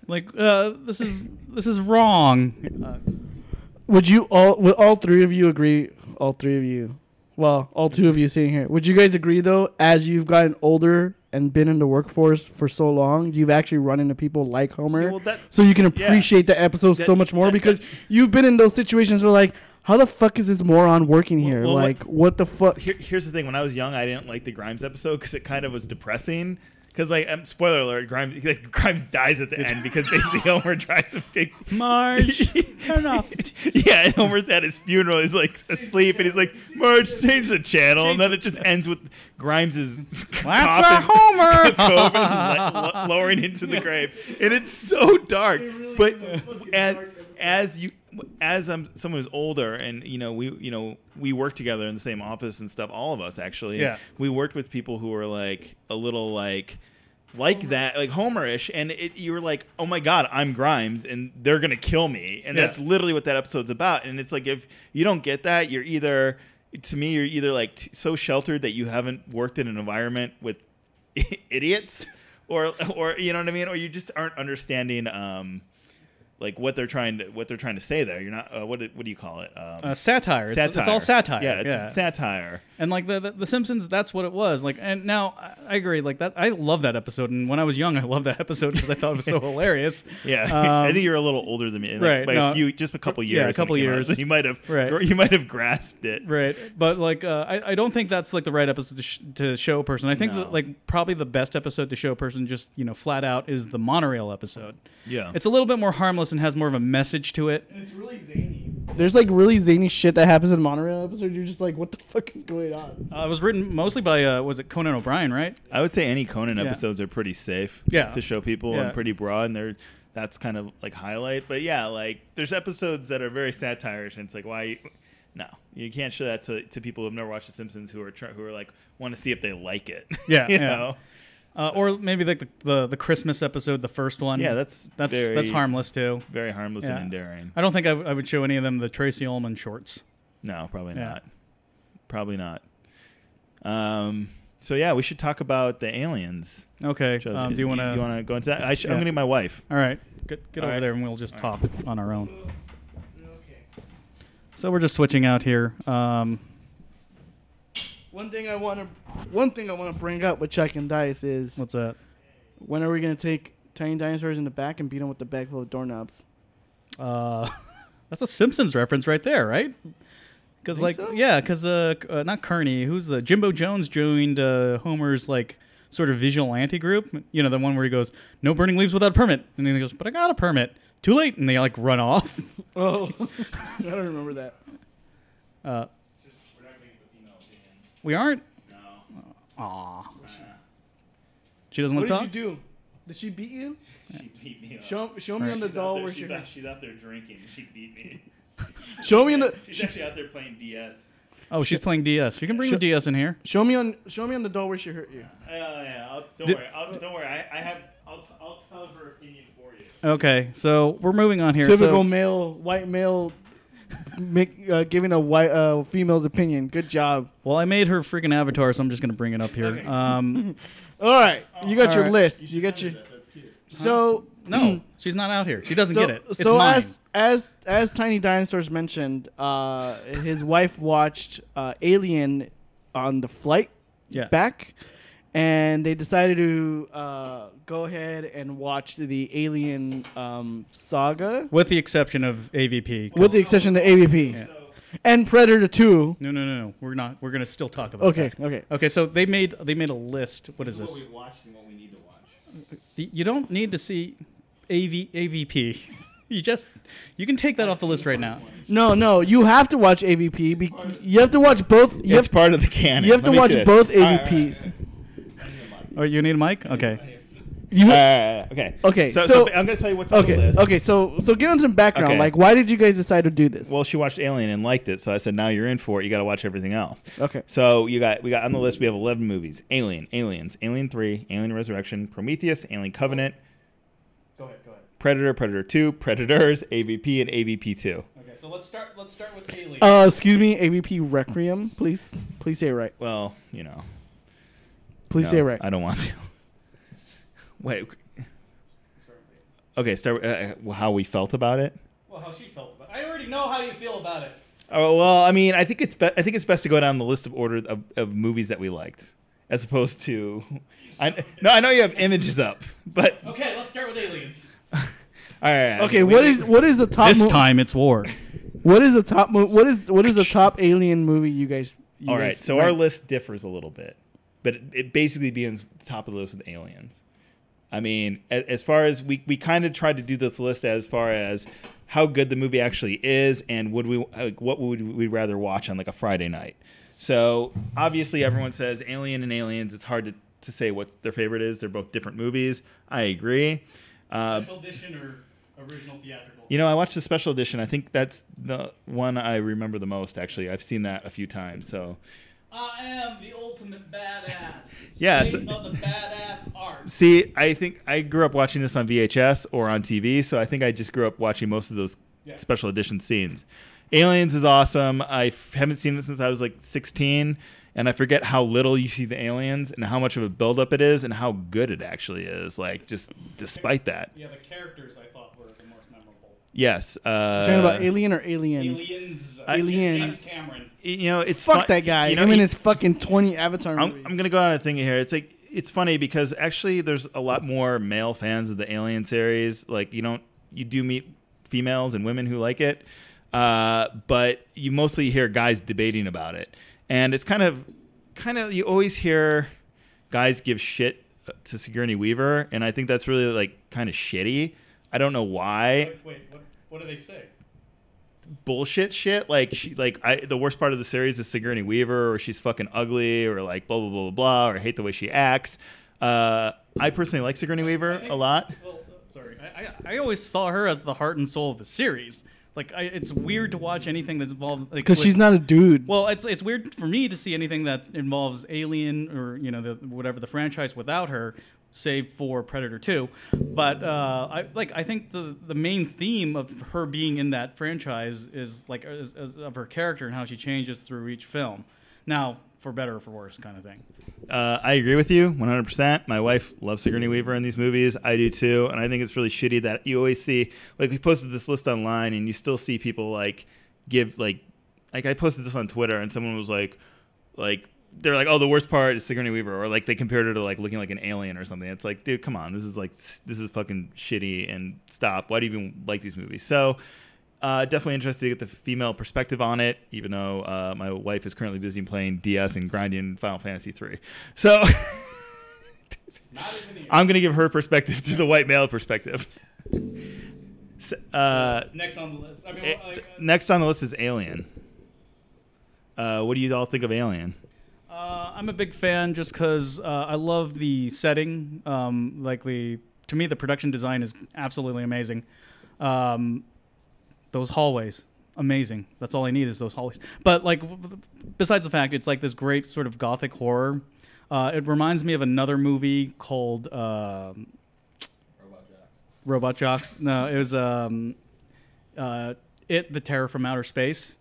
this is wrong. Would all three of you agree? All three of you. Well, all two of you sitting here. Would you guys agree though, as you've gotten older and been in the workforce for so long, you've actually run into people like Homer, so you can appreciate the episodes so much more because you've been in those situations where like, how the fuck is this moron working here? Well, like, what the fuck? Here's the thing. When I was young, I didn't like the Grimes episode because it kind of was depressing. Because, like, spoiler alert, Grimes dies at the end because basically Homer tries to take... Marge, turn off the TV. Yeah, and Homer's at his funeral. He's, like, asleep, and he's like, Marge, change the channel. And then it just ends with Grimes' That's our Homer! Lowering into the grave. And it's so dark. But as I'm someone who's older, and we work together in the same office and stuff, all of us actually. Yeah. We worked with people who were like a little like that, like Homer-ish, and you were like, oh my god, I'm Grimes, and they're gonna kill me, and that's literally what that episode's about. And it's like, if you don't get that, you're either like so sheltered that you haven't worked in an environment with idiots, or you know what I mean, or you just aren't understanding. like what they're trying to say there. You're not what do you call it? Satire. Satire. It's all satire. Yeah, it's satire. And like the Simpsons, that's what it was. Like, and now I agree. Like that, I love that episode. And when I was young, I loved that episode because I thought it was so hilarious. Yeah, I think you're a little older than me, like, right? by a couple years. Yeah, a couple years. So you might have grasped it. Right, but like I don't think that's like the right episode to show a person. I think that, like probably the best episode to show a person, just flat out, is the monorail episode. Yeah, it's a little bit more harmless and has more of a message to it. And it's really zany. There's like really zany shit that happens in the monorail episode. You're just like, what the fuck is going on? It was written mostly by was it Conan O'Brien, right? I would say any Conan episodes are pretty safe. To show people and pretty broad, and that's kind of like highlight. But yeah, like there's episodes that are very satirish, and it's like why. No, you can't show that to people who've never watched The Simpsons who are like want to see if they like it. Yeah, you know. Or maybe like the Christmas episode, the first one. Yeah, that's harmless too. Very harmless and endearing. I don't think I would show any of them the Tracy Ullman shorts. No, probably not. Probably not. So yeah, we should talk about the aliens. Okay. Do you want to go into that? I'm gonna get my wife. All right. Get over there and we'll just talk on our own. So we're just switching out here. One thing I want to bring up with ChuckingDice is what's that? When are we gonna take tiny dinosaurs in the back and beat them with the bag full of doorknobs? That's a Simpsons reference right there, right? Because not Kearney. Who's the Jimbo Jones joined Homer's like sort of vigilante group? You know, the one where he goes, "No burning leaves without a permit," and then he goes, "But I got a permit." Too late, and they like run off. Oh, I don't remember that. We're not getting the female opinion. We aren't. No. Aw. She doesn't want to talk. What did you do? Did she beat you? She beat me up. Show me on the doll where she's out there drinking. She beat me. Show me on the. She's actually out there playing DS. Oh, she's playing DS. You can bring the DS in here. Show me on the doll where she hurt you. Yeah. Don't worry. I'll tell her opinion for you. Okay, so we're moving on here. Typical white male, giving a female's opinion. Good job. Well, I made her freaking avatar, so I'm just gonna bring it up here. Okay. All right, you got your list. You got your. That's cute. So no, she's not out here. She doesn't get it. It's mine. as Tiny Dinosaurs mentioned, his wife watched Alien on the flight back, and they decided to go ahead and watch the Alien saga, with the exception of AVP. With the exception of AVP. Yeah. And Predator 2. No. We're not. We're gonna still talk about that. Okay. So they made a list. What is this? What we watched and what we need to watch. You don't need to see AVP. You can take that off the list right now. No. You have to watch AVP. You have to watch both. It's part of the canon. You have to watch both AVPs. Oh, you need a mic? Okay. Okay. So I'm going to tell you what's on the list. Okay, so give them some background. Okay. Like, why did you guys decide to do this? Well, she watched Alien and liked it, so I said, now you're in for it. You got to watch everything else. Okay. So we got on the list, we have 11 movies. Aliens, Alien 3, Alien Resurrection, Prometheus, Alien Covenant. Go ahead. Predator, Predator 2, Predators, AVP, and AVP 2. Okay, so let's start with Alien. Excuse me, AVP Requiem, please say it right. Well, Please say it right. I don't want to. Wait. Okay, start with how we felt about it. Well, how she felt about it. I already know how you feel about it. Oh well, I mean, I think it's best to go down the list of order of movies that we liked, as opposed to. I know you have images up, but okay, let's start with Aliens. All right. Okay, what is the top? This time it's war. What is the top? What is the top Alien movie you guys? All right, so our list differs a little bit, but it basically begins at the top of the list with Aliens. I mean, as far as we kind of tried to do this list as far as how good the movie actually is, and what would we rather watch on like a Friday night. So obviously everyone says Alien and Aliens. It's hard to say what their favorite is. They're both different movies. I agree. Special edition or original theatrical? I watched the special edition. I think that's the one I remember the most. Actually, I've seen that a few times. So. I am the ultimate badass. Yeah, State of the badass art. See, I think I grew up watching this on VHS or on TV, so I think I just grew up watching most of those special edition scenes. Aliens is awesome. I haven't seen it since I was like 16, and I forget how little you see the aliens and how much of a buildup it is and how good it actually is. Like, just despite that. Yeah, the characters I thought were the most memorable. Yes. Talking about Alien or Alien? Aliens. Aliens. James Cameron. It's Fuck that guy. You know, Him and his fucking 20 Avatar I'm movies. gonna go on a thing here. It's like it's funny because actually there's a lot more male fans of the Alien series. Like you do meet females and women who like it, but you mostly hear guys debating about it, and it's kind of you always hear guys give shit to Sigourney Weaver, and I think that's really like kind of shitty. I don't know why. Wait, what do they say? Bullshit shit. Like the worst part of the series is Sigourney Weaver, or she's fucking ugly, or like blah blah blah blah blah, or I hate the way she acts. I personally like Sigourney Weaver a lot. Well, sorry, I always saw her as the heart and soul of the series. Like, it's weird to watch anything that's involved. Because she's not a dude. Well, it's weird for me to see anything that involves Alien or whatever the franchise without her, save for Predator 2. But I think the main theme of her being in that franchise is like of her character and how she changes through each film. Now, for better or for worse, kind of thing. I agree with you 100%. My wife loves Sigourney Weaver in these movies. I do too, and I think it's really shitty that you always see, like, we posted this list online, and you still see people give I posted this on Twitter, and someone was like they're like, oh, the worst part is Sigourney Weaver, or like they compared her to like looking like an alien or something. It's like, dude, come on, this is fucking shitty, and stop. Why do you even like these movies? So. Definitely interested to get the female perspective on it, even though my wife is currently busy playing DS and grinding Final Fantasy 3. So I'm going to give her perspective to the white male perspective. Next on the list. Next on the list is Alien. What do you all think of Alien? I'm a big fan just because I love the setting. To me, the production design is absolutely amazing. Those hallways, amazing. That's all I need is those hallways. But like, besides the fact it's like this great sort of gothic horror, it reminds me of another movie called Robot Jocks. No, it was The Terror from Outer Space.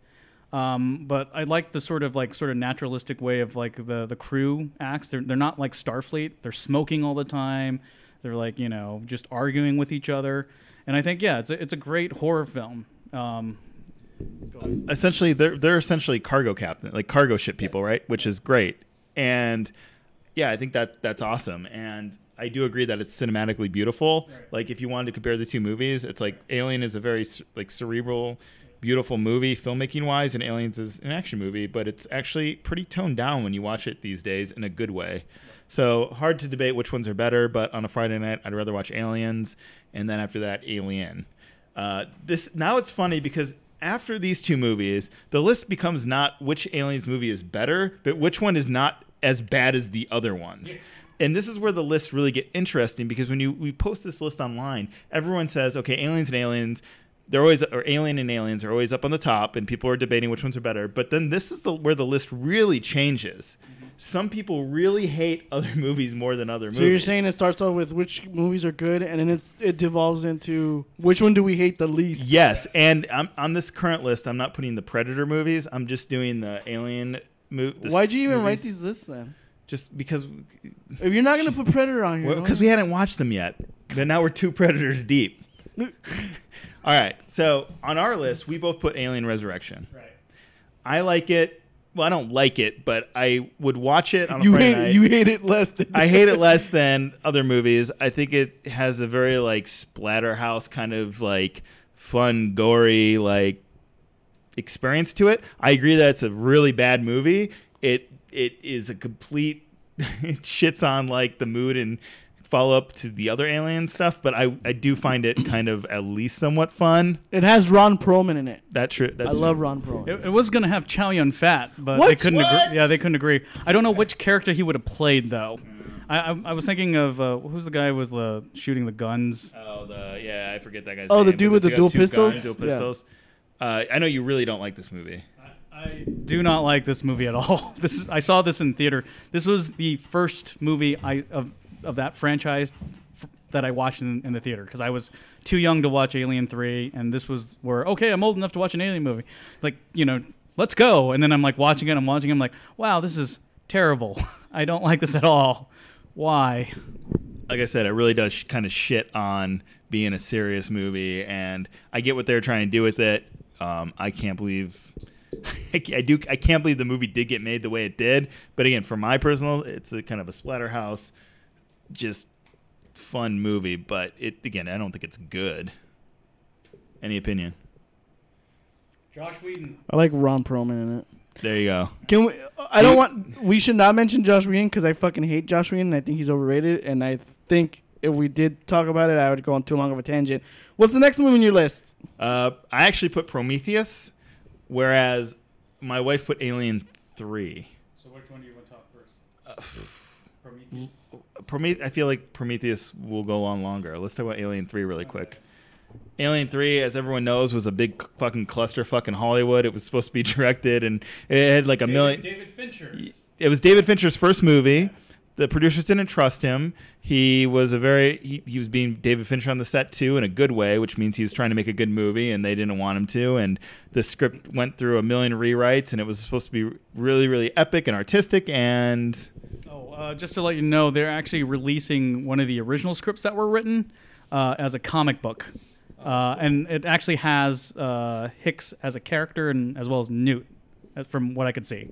But I like the sort of naturalistic way of like the crew acts. They're not like Starfleet. They're smoking all the time. They're like just arguing with each other. And I think it's a great horror film. Essentially, they're essentially cargo captain, like cargo ship people, right? Which is great, and I think that's awesome. And I do agree that it's cinematically beautiful. Right. Like if you wanted to compare the two movies, it's like Alien is a very like cerebral, beautiful movie filmmaking wise, and Aliens is an action movie, but it's actually pretty toned down when you watch it these days in a good way. So hard to debate which ones are better, but on a Friday night, I'd rather watch Aliens, and then after that, Alien. Now it's funny because after these two movies, the list becomes not which Aliens movie is better, but which one is not as bad as the other ones. Yeah. And this is where the lists really get interesting because when we post this list online, everyone says, okay, Aliens and Aliens, or Alien and Aliens are always up on the top, and people are debating which ones are better. But then this is where the list really changes. Some people really hate other movies more than other movies. So you're saying it starts off with which movies are good, and then it devolves into which one do we hate the least? Yes, and on this current list, I'm not putting the Predator movies. I'm just doing the Alien movies. Why'd you even write these lists then? Just because. If you're not going to put Predator on here. Because we hadn't watched them yet. But now we're 2 Predators deep. All right, so on our list, we both put Alien Resurrection. Right. I like it. Well, I don't like it, but I would watch it on a Friday night. You hate it less than I hate it less than other movies. I think it has a very like Splatterhouse kind of like fun, gory like experience to it. I agree that it's a really bad movie. It is a complete it shits on like the mood and follow up to the other Alien stuff, but I do find it kind of at least somewhat fun. It has Ron Perlman in it. That's true. I love Ron Perlman. It was going to have Chow Yun-Fat, but they couldn't agree. Yeah, they couldn't agree. I don't know which character he would have played though. I was thinking of who's the guy who was shooting the guns? Oh, I forget that guy's name. Oh, the dude with the dual pistols? Dual pistols. Yeah. I know you really don't like this movie. I do not like this movie at all. I saw this in theater. This was the first movie of that franchise that I watched in the theater because I was too young to watch Alien 3, and this was where, okay, I'm old enough to watch an Alien movie. Like, let's go. And then I'm like watching it, I'm like, wow, this is terrible. I don't like this at all. Why? Like I said, it really does kind of shit on being a serious movie, and I get what they're trying to do with it. I can't believe I can't believe the movie did get made the way it did. But again, for my personal, it's a kind of a splatterhouse, just fun movie. But again, I don't think it's good. Any opinion? Josh Whedon. I like Ron Perlman in it. There you go. Can we? I don't want. We should not mention Josh Whedon because I fucking hate Josh Whedon. I think he's overrated, and I think if we did talk about it, I would go on too long of a tangent. What's the next movie on your list? I actually put Prometheus, whereas my wife put Alien 3. So which one do you want to talk first? Prometheus. I feel like Prometheus will go on longer. Let's talk about Alien 3 really quick. Alien 3, as everyone knows, was a big fucking clusterfuck in Hollywood. It was supposed to be directed, and it had like a million. David Fincher's. It was David Fincher's first movie. The producers didn't trust him. He was he was being David Fincher on the set too, in a good way, which means he was trying to make a good movie, and they didn't want him to. And the script went through a million rewrites, and it was supposed to be really, really epic and artistic. And just to let you know, they're actually releasing one of the original scripts that were written as a comic book. And it actually has Hicks as a character, and as well as Newt, from what I could see.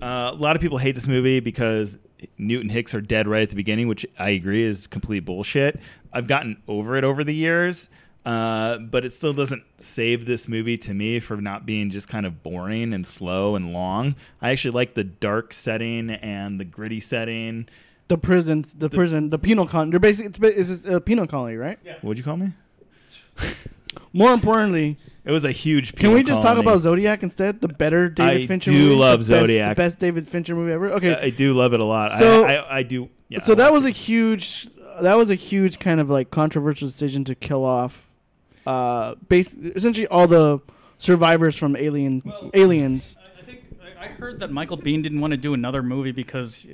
A lot of people hate this movie because Newt and Hicks are dead right at the beginning, which I agree is complete bullshit. I've gotten over it over the years, but it still doesn't save this movie to me for not being just kind of boring and slow and long. I actually like the dark setting and the gritty setting. The penal colony. They're basically it's a penal colony, right? Yeah. What'd you call me? More importantly, it was a huge. Can we just talk about Zodiac instead? The better David Fincher movie. I do love Zodiac. The best David Fincher movie ever. Okay, I do love it a lot. So I do. Yeah, so that was a huge kind of like controversial decision to kill off, essentially all the survivors from Aliens. I heard that Michael Biehn didn't want to do another movie because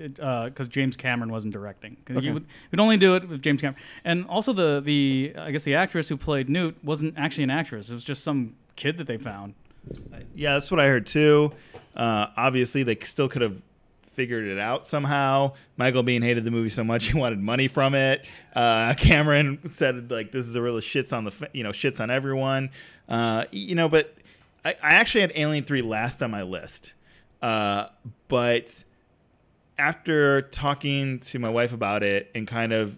James Cameron wasn't directing. Because he would only do it with James Cameron. And also I guess the actress who played Newt wasn't actually an actress. It was just some kid that they found. Yeah, that's what I heard too. Obviously, they still could have figured it out somehow. Michael Biehn hated the movie so much he wanted money from it. Cameron said like this is a real shits on everyone. But I actually had Alien 3 last on my list. But after talking to my wife about it and kind of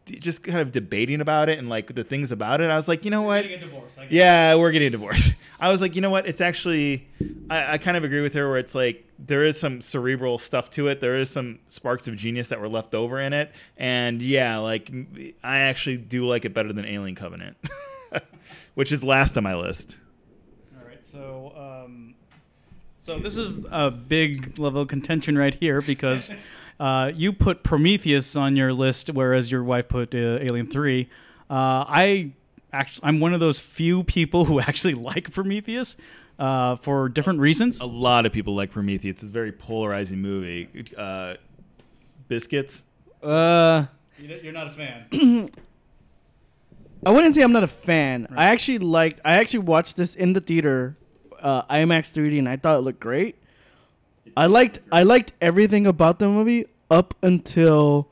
debating about it and like the things about it, I was like, you know what? We're getting a divorce. Yeah, we're getting a divorce. I was like, you know what? It's actually, I kind of agree with her where it's like there is some cerebral stuff to it. There is some sparks of genius that were left over in it. And yeah, like I actually do like it better than Alien Covenant, which is last on my list. All right, so this is a big level of contention right here because you put Prometheus on your list, whereas your wife put Alien 3. I'm one of those few people who actually like Prometheus for different reasons. A lot of people like Prometheus. It's a very polarizing movie. Biscuits? You're not a fan. I wouldn't say I'm not a fan. Right. I actually watched this in the theater, IMAX 3D, and I thought it looked great. I liked everything about the movie up until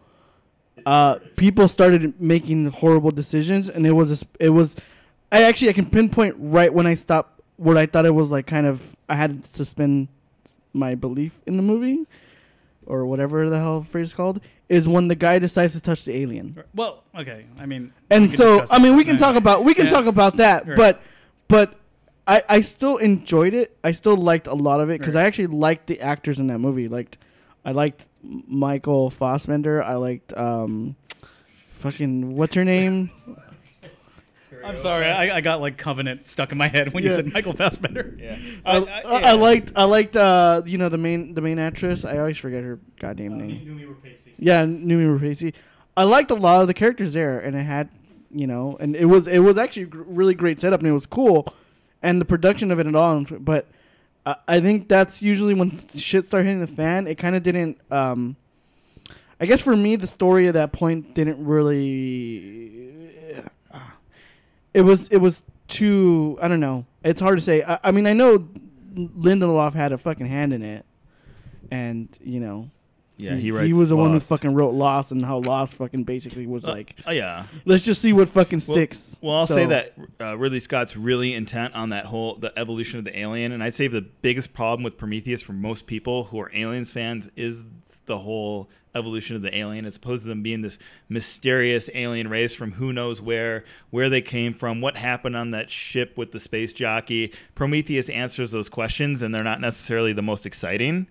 people started making horrible decisions, and I can pinpoint right when I stopped what I thought it was like kind of I had to suspend my belief in the movie or whatever the hell phrase is called, is when the guy decides to touch the alien. Well, okay, I mean, and so I mean we can talk about that, right. but I still enjoyed it. I still liked a lot of it because I actually liked the actors in that movie. I liked Michael Fassbender. I liked fucking what's her name? I'm sorry, I got like Covenant stuck in my head when you said Michael Fassbender. Yeah, I liked the main actress. I always forget her goddamn name. Numi Rapace. Yeah, Numi Rapace. I liked a lot of the characters there, and it had and it was actually a really great setup, and it was cool, and the production of it and all. But I think that's usually when shit started hitting the fan. It kind of didn't. I guess for me, the story at that point didn't really. It was too. I don't know. It's hard to say. I mean, I know Lindelof had a fucking hand in it, and Yeah, he writes. He was the one who Lost. fucking wrote Lost, and how Lost fucking basically was like, Oh yeah. let's just see what fucking sticks. Well, I'll So- say that Ridley Scott's really intent on the evolution of the alien, and I'd say the biggest problem with Prometheus for most people who are Aliens fans is the whole evolution of the alien, as opposed to them being this mysterious alien race from who knows where they came from, what happened on that ship with the space jockey. Prometheus answers those questions, and they're not necessarily the most exciting.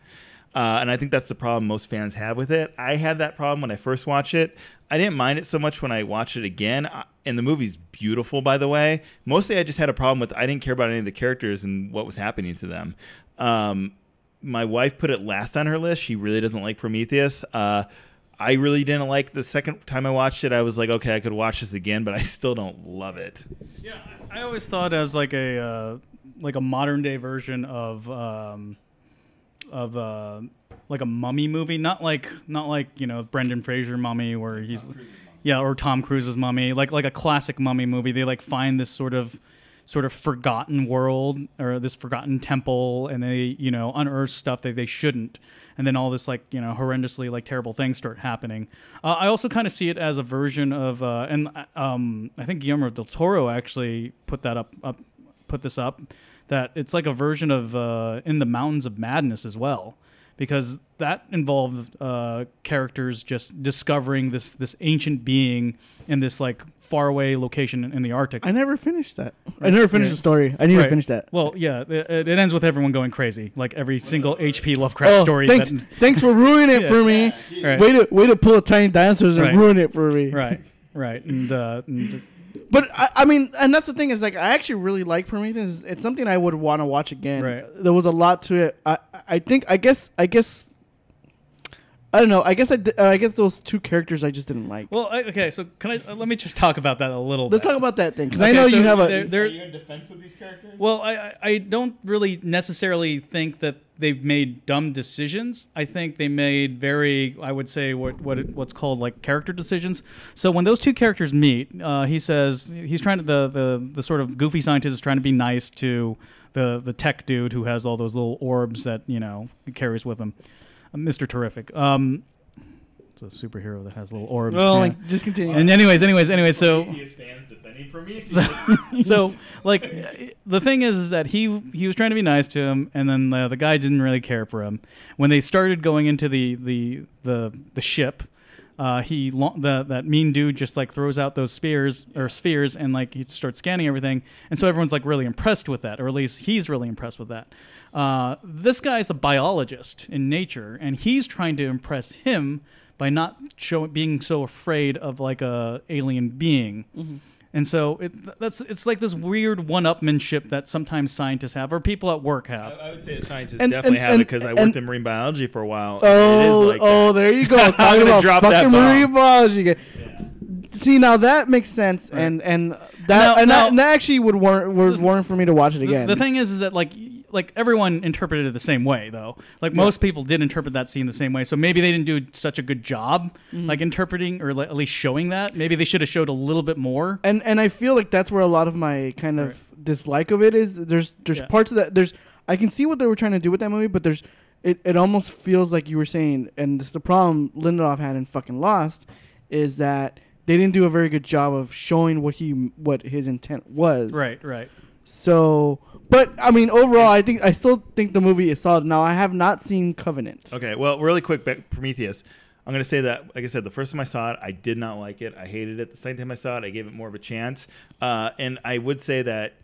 And I think that's the problem most fans have with it. I had that problem when I first watched it. I didn't mind it so much when I watched it again. And the movie's beautiful, by the way. Mostly I just had a problem with I didn't care about any of the characters and what was happening to them. My wife put it last on her list. She really doesn't like Prometheus. I really didn't like the second time I watched it. I was like, okay, I could watch this again, but I still don't love it. Yeah, I always thought as like a modern day version of like a mummy movie, not like Brendan Fraser Mummy where he's or Tom Cruise's Mummy, like a classic mummy movie. They like find this sort of forgotten world or this forgotten temple, and they unearth stuff that they shouldn't, and then all this horrendously terrible things start happening. I also kind of see it as a version of I think Guillermo del Toro actually put this up that it's like a version of In the Mountains of Madness as well, because that involved characters just discovering this ancient being in this faraway location in the Arctic. I never finished that. I never finished the story. I need to finish that. Well, yeah, it ends with everyone going crazy, like every single H.P. Lovecraft story. Thanks for ruining it for me. Yeah. Way to pull a tiny dinosaurs and ruin it for me. Right, and but I mean, and that's the thing is I actually really like Prometheus. It's something I would want to watch again. Right. There was a lot to it. I guess I don't know. I guess those two characters I just didn't like. Well, okay. So let me just talk about that a little bit. Let's talk about that thing because I know you have a. Are you in defense of these characters? Well, I don't really necessarily think that they've made dumb decisions. I think they made I would say what's called character decisions. So when those two characters meet, he says he's trying to the sort of goofy scientist is trying to be nice to the tech dude who has all those little orbs that he carries with him. Mr. Terrific. It's a superhero that has little orbs. Well, just continue. And anyways, so Prometheus fans defending Prometheus. so the thing is that he was trying to be nice to him, and then the guy didn't really care for him. When they started going into the ship, that mean dude just throws out those spheres and he starts scanning everything, and so everyone's really impressed with that, or at least he's really impressed with that. This guy's a biologist in nature, and he's trying to impress him by not being so afraid of a alien being. Mm-hmm. And so it's like this weird one-upmanship that sometimes scientists have, or people at work have. I would say that scientists definitely have it because I worked in marine biology for a while. There you go. Talking about fucking marine biology. Yeah. See, now that makes sense, right. and that actually would warrant for me to watch it again. The thing is that everyone interpreted it the same way, though. Most people did interpret that scene the same way, so maybe they didn't do such a good job interpreting or at least showing that. Maybe they should have showed a little bit more. And I feel like that's where a lot of my kind of dislike of it is. There's parts of that. I can see what they were trying to do with that movie, but it almost feels like you were saying, and this is the problem Lindelof had in fucking Lost, is that they didn't do a very good job of showing what his intent was. Right. So, but I mean, overall, I still think the movie is solid. Now, I have not seen Covenant. Okay, well, really quick, Prometheus. I'm going to say that, like I said, the first time I saw it, I did not like it. I hated it. The second time I saw it, I gave it more of a chance. And I would say that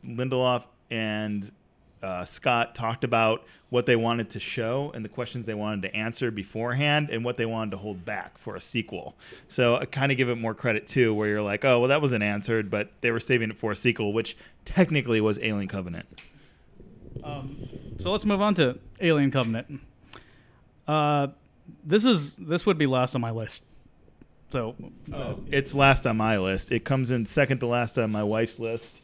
Lindelof and Scott talked about what they wanted to show and the questions they wanted to answer beforehand and what they wanted to hold back for a sequel. So I kind of give it more credit too, where you're like, oh, well, that wasn't answered, but they were saving it for a sequel, which technically was Alien Covenant. So let's move on to Alien Covenant. This would be last on my list. So it's last on my list. It comes in second to last on my wife's list.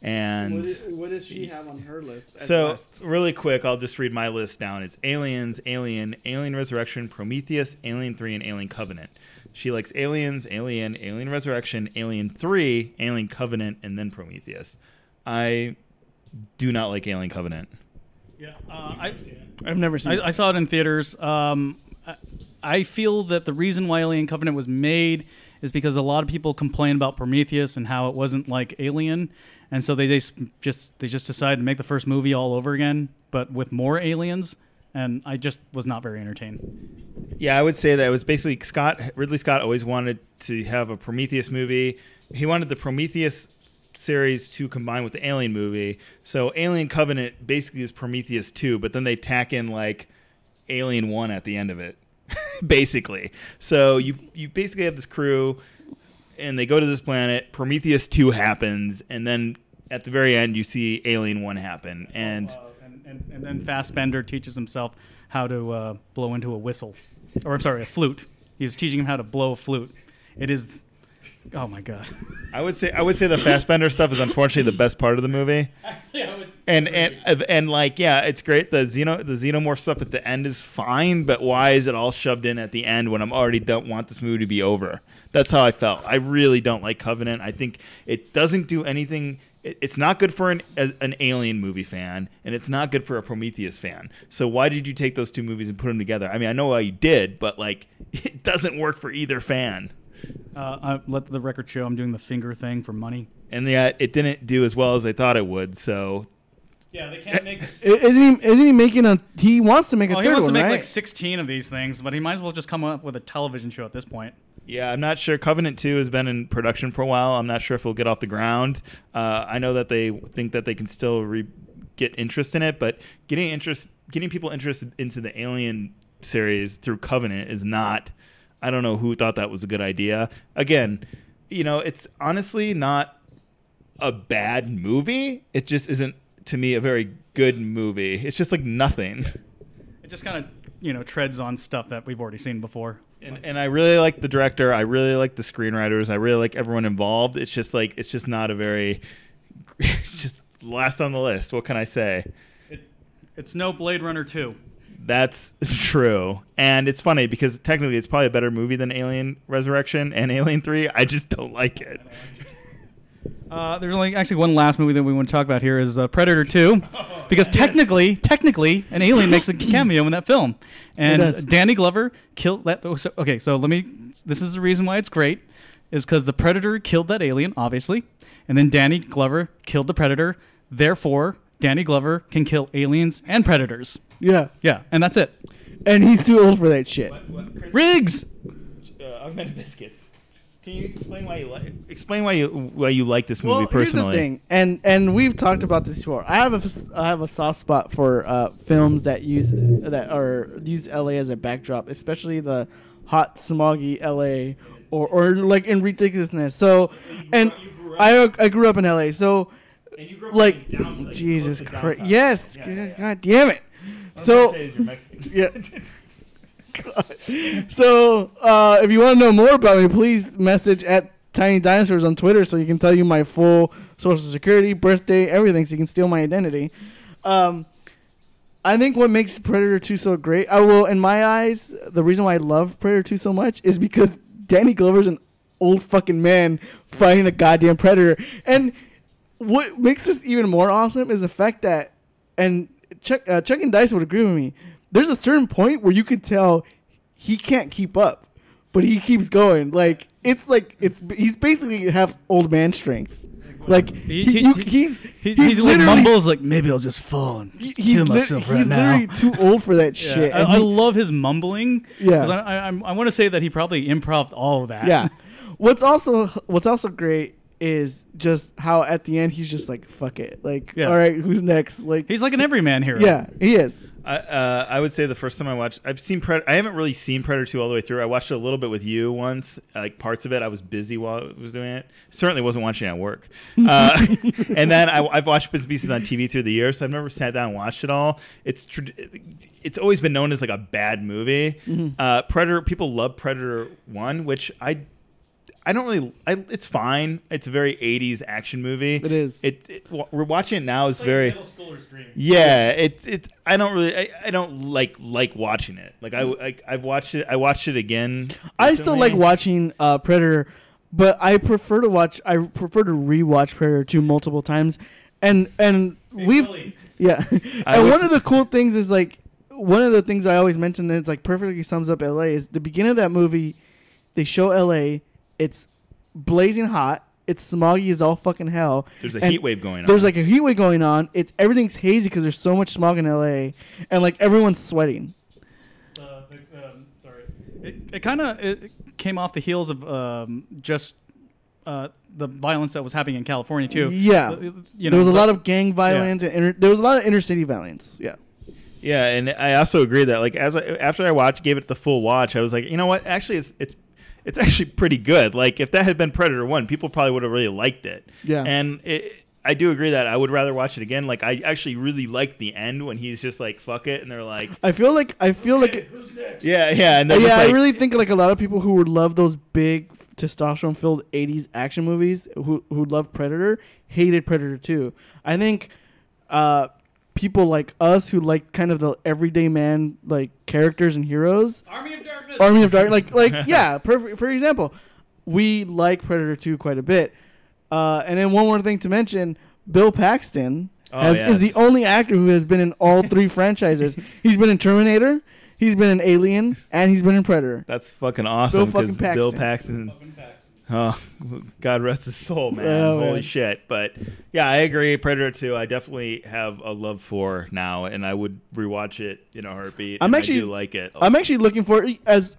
And what does she have on her list? So really quick, I'll just read my list down. It's Aliens, Alien Resurrection, Prometheus, Alien 3, and Alien Covenant. She likes Aliens, Alien Resurrection, Alien 3, Alien Covenant, and then Prometheus. I do not like Alien Covenant. Yeah, I've never seen it. I saw it in theaters. I feel that the reason why Alien Covenant was made is because a lot of people complain about Prometheus and how it wasn't like Alien, and so they just decided to make the first movie all over again, but with more aliens. And I just was not very entertained. Yeah, I would say that it was basically Ridley Scott always wanted to have a Prometheus movie. He wanted the Prometheus series to combine with the Alien movie. So Alien Covenant basically is Prometheus 2, but then they tack in like Alien 1 at the end of it, basically. So you basically have this crew, and they go to this planet. Prometheus 2 happens, and then at the very end, you see Alien 1 happen. And then Fassbender teaches himself how to blow into a whistle. Or, I'm sorry, a flute. He was teaching him how to blow a flute. It is... Oh, my God. I would say the Fassbender stuff is unfortunately the best part of the movie. Actually, I would. And like, yeah, it's great. The xenomorph stuff at the end is fine, but why is it all shoved in at the end when I'm already don't want this movie to be over? That's how I felt. I really don't like Covenant. I think it doesn't do anything... It's not good for an Alien movie fan, and it's not good for a Prometheus fan. So why did you take those two movies and put them together? I mean, I know why you did, but like, it doesn't work for either fan. I let the record show I'm doing the finger thing for money. And yet, it didn't do as well as they thought it would. So Yeah, they can't make this. Isn't he making a? He wants to make a third one, he wants to make right? like 16 of these things, but he might as well just come up with a television show at this point. yeah, I'm not sure. Covenant 2 has been in production for a while. I'm not sure if it'll get off the ground. I know that they think that they can still get interest in it, but getting people interested into the Alien series through Covenant is not. I don't know who thought that was a good idea. Again, it's honestly not a bad movie. It just isn't, to me, a very good movie. It's just like nothing. It just kind of, treads on stuff that we've already seen before. And I really like the director. I really like the screenwriters. I really like everyone involved. It's just not a very. It's just last on the list. What can I say? It's no Blade Runner 2. That's true. And it's funny because technically it's probably a better movie than Alien Resurrection and Alien 3. I just don't like it. There's only actually one last movie that we want to talk about here is Predator 2, because technically, an alien makes a cameo in that film, and Danny Glover killed that. So this is the reason why it's great, is because the Predator killed that alien, obviously, and then Danny Glover killed the Predator. Therefore, Danny Glover can kill aliens and predators. Yeah, and that's it. And he's too old for that shit. Riggs. Augmented Biscuits. Can you explain why you like this movie personally? Here's the thing, and we've talked about this before. I have a soft spot for films that use LA as a backdrop, especially the hot, smoggy LA or like in ridiculousness. So, and I grew up in LA, so like Jesus Christ, yes, God damn it. So yeah. So, if you want to know more about me, please message at Tiny Dinosaurs on Twitter so you can tell you my full social security, birthday, everything, so you can steal my identity. I think what makes Predator 2 so great, in my eyes, the reason why I love Predator 2 so much is because Danny Glover's an old fucking man fighting a goddamn predator. And what makes this even more awesome is the fact that, and ChuckingDice would agree with me, there's a certain point where you can tell he can't keep up, but he keeps going. Like he's basically half old man strength. Like he like mumbles like, maybe I'll just fall and kill myself right now. He's literally too old for that shit. I love his mumbling. Yeah, I want to say that he probably improv'd all of that. Yeah. What's also great is just how at the end he's just like, fuck it, like, all right, who's next? Like, he's like an everyman hero. Yeah, he is. I would say the first time I watched, I haven't really seen Predator 2 all the way through. I watched it a little bit with you once, like parts of it. I was busy while I was doing it. Certainly wasn't watching it at work. And then I've watched bits and pieces on TV through the years, so I've never sat down and watched it all. It's always been known as like a bad movie. Mm-hmm. Predator, people love Predator 1, which I don't really. It's fine. It's a very 80s action movie. It is. We're watching it now. It's very middle schooler's dream. Yeah. It's. I don't really. I don't like watching it. Like I've watched it. I watched it again recently. I still like watching Predator, but I prefer to rewatch Predator 2 multiple times, and we've yeah. And one of the cool things is like one of the things I always mention that's like perfectly sums up LA is the beginning of that movie. They show LA. It's blazing hot. It's smoggy as all fucking hell. There's a heat wave going on. There's like a heat wave going on. Everything's hazy because there's so much smog in LA, and like everyone's sweating. Sorry. It kind of came off the heels of just the violence that was happening in California too. Yeah, there was a lot of gang violence and there was a lot of inner city violence. Yeah. Yeah, and I also agree that like after I gave it the full watch, I was like, you know what? Actually, it's actually pretty good. Like if that had been Predator 1, people probably would have really liked it. Yeah. And I do agree that I would rather watch it again. Like I actually really liked the end when he's just like fuck it, and they're like, I feel like Who's next? yeah, and yeah, just I like, really think like a lot of people who would love those big testosterone-filled 80s action movies who love Predator hated Predator 2. I think people like us who like kind of the everyday man like characters and heroes. Army of Darkness. Like yeah, perfect. For example, we like Predator 2 quite a bit. And then one more thing to mention, Bill Paxton is the only actor who has been in all 3 franchises. He's been in Terminator, he's been in Alien, and he's been in Predator. That's fucking awesome because Bill Paxton. Paxton. Oh, God rest his soul, man. Oh, Holy man. shit. But yeah, I agree. Predator 2, I definitely have a love for now, and I would rewatch it in a heartbeat. I do like it. I'm actually looking for as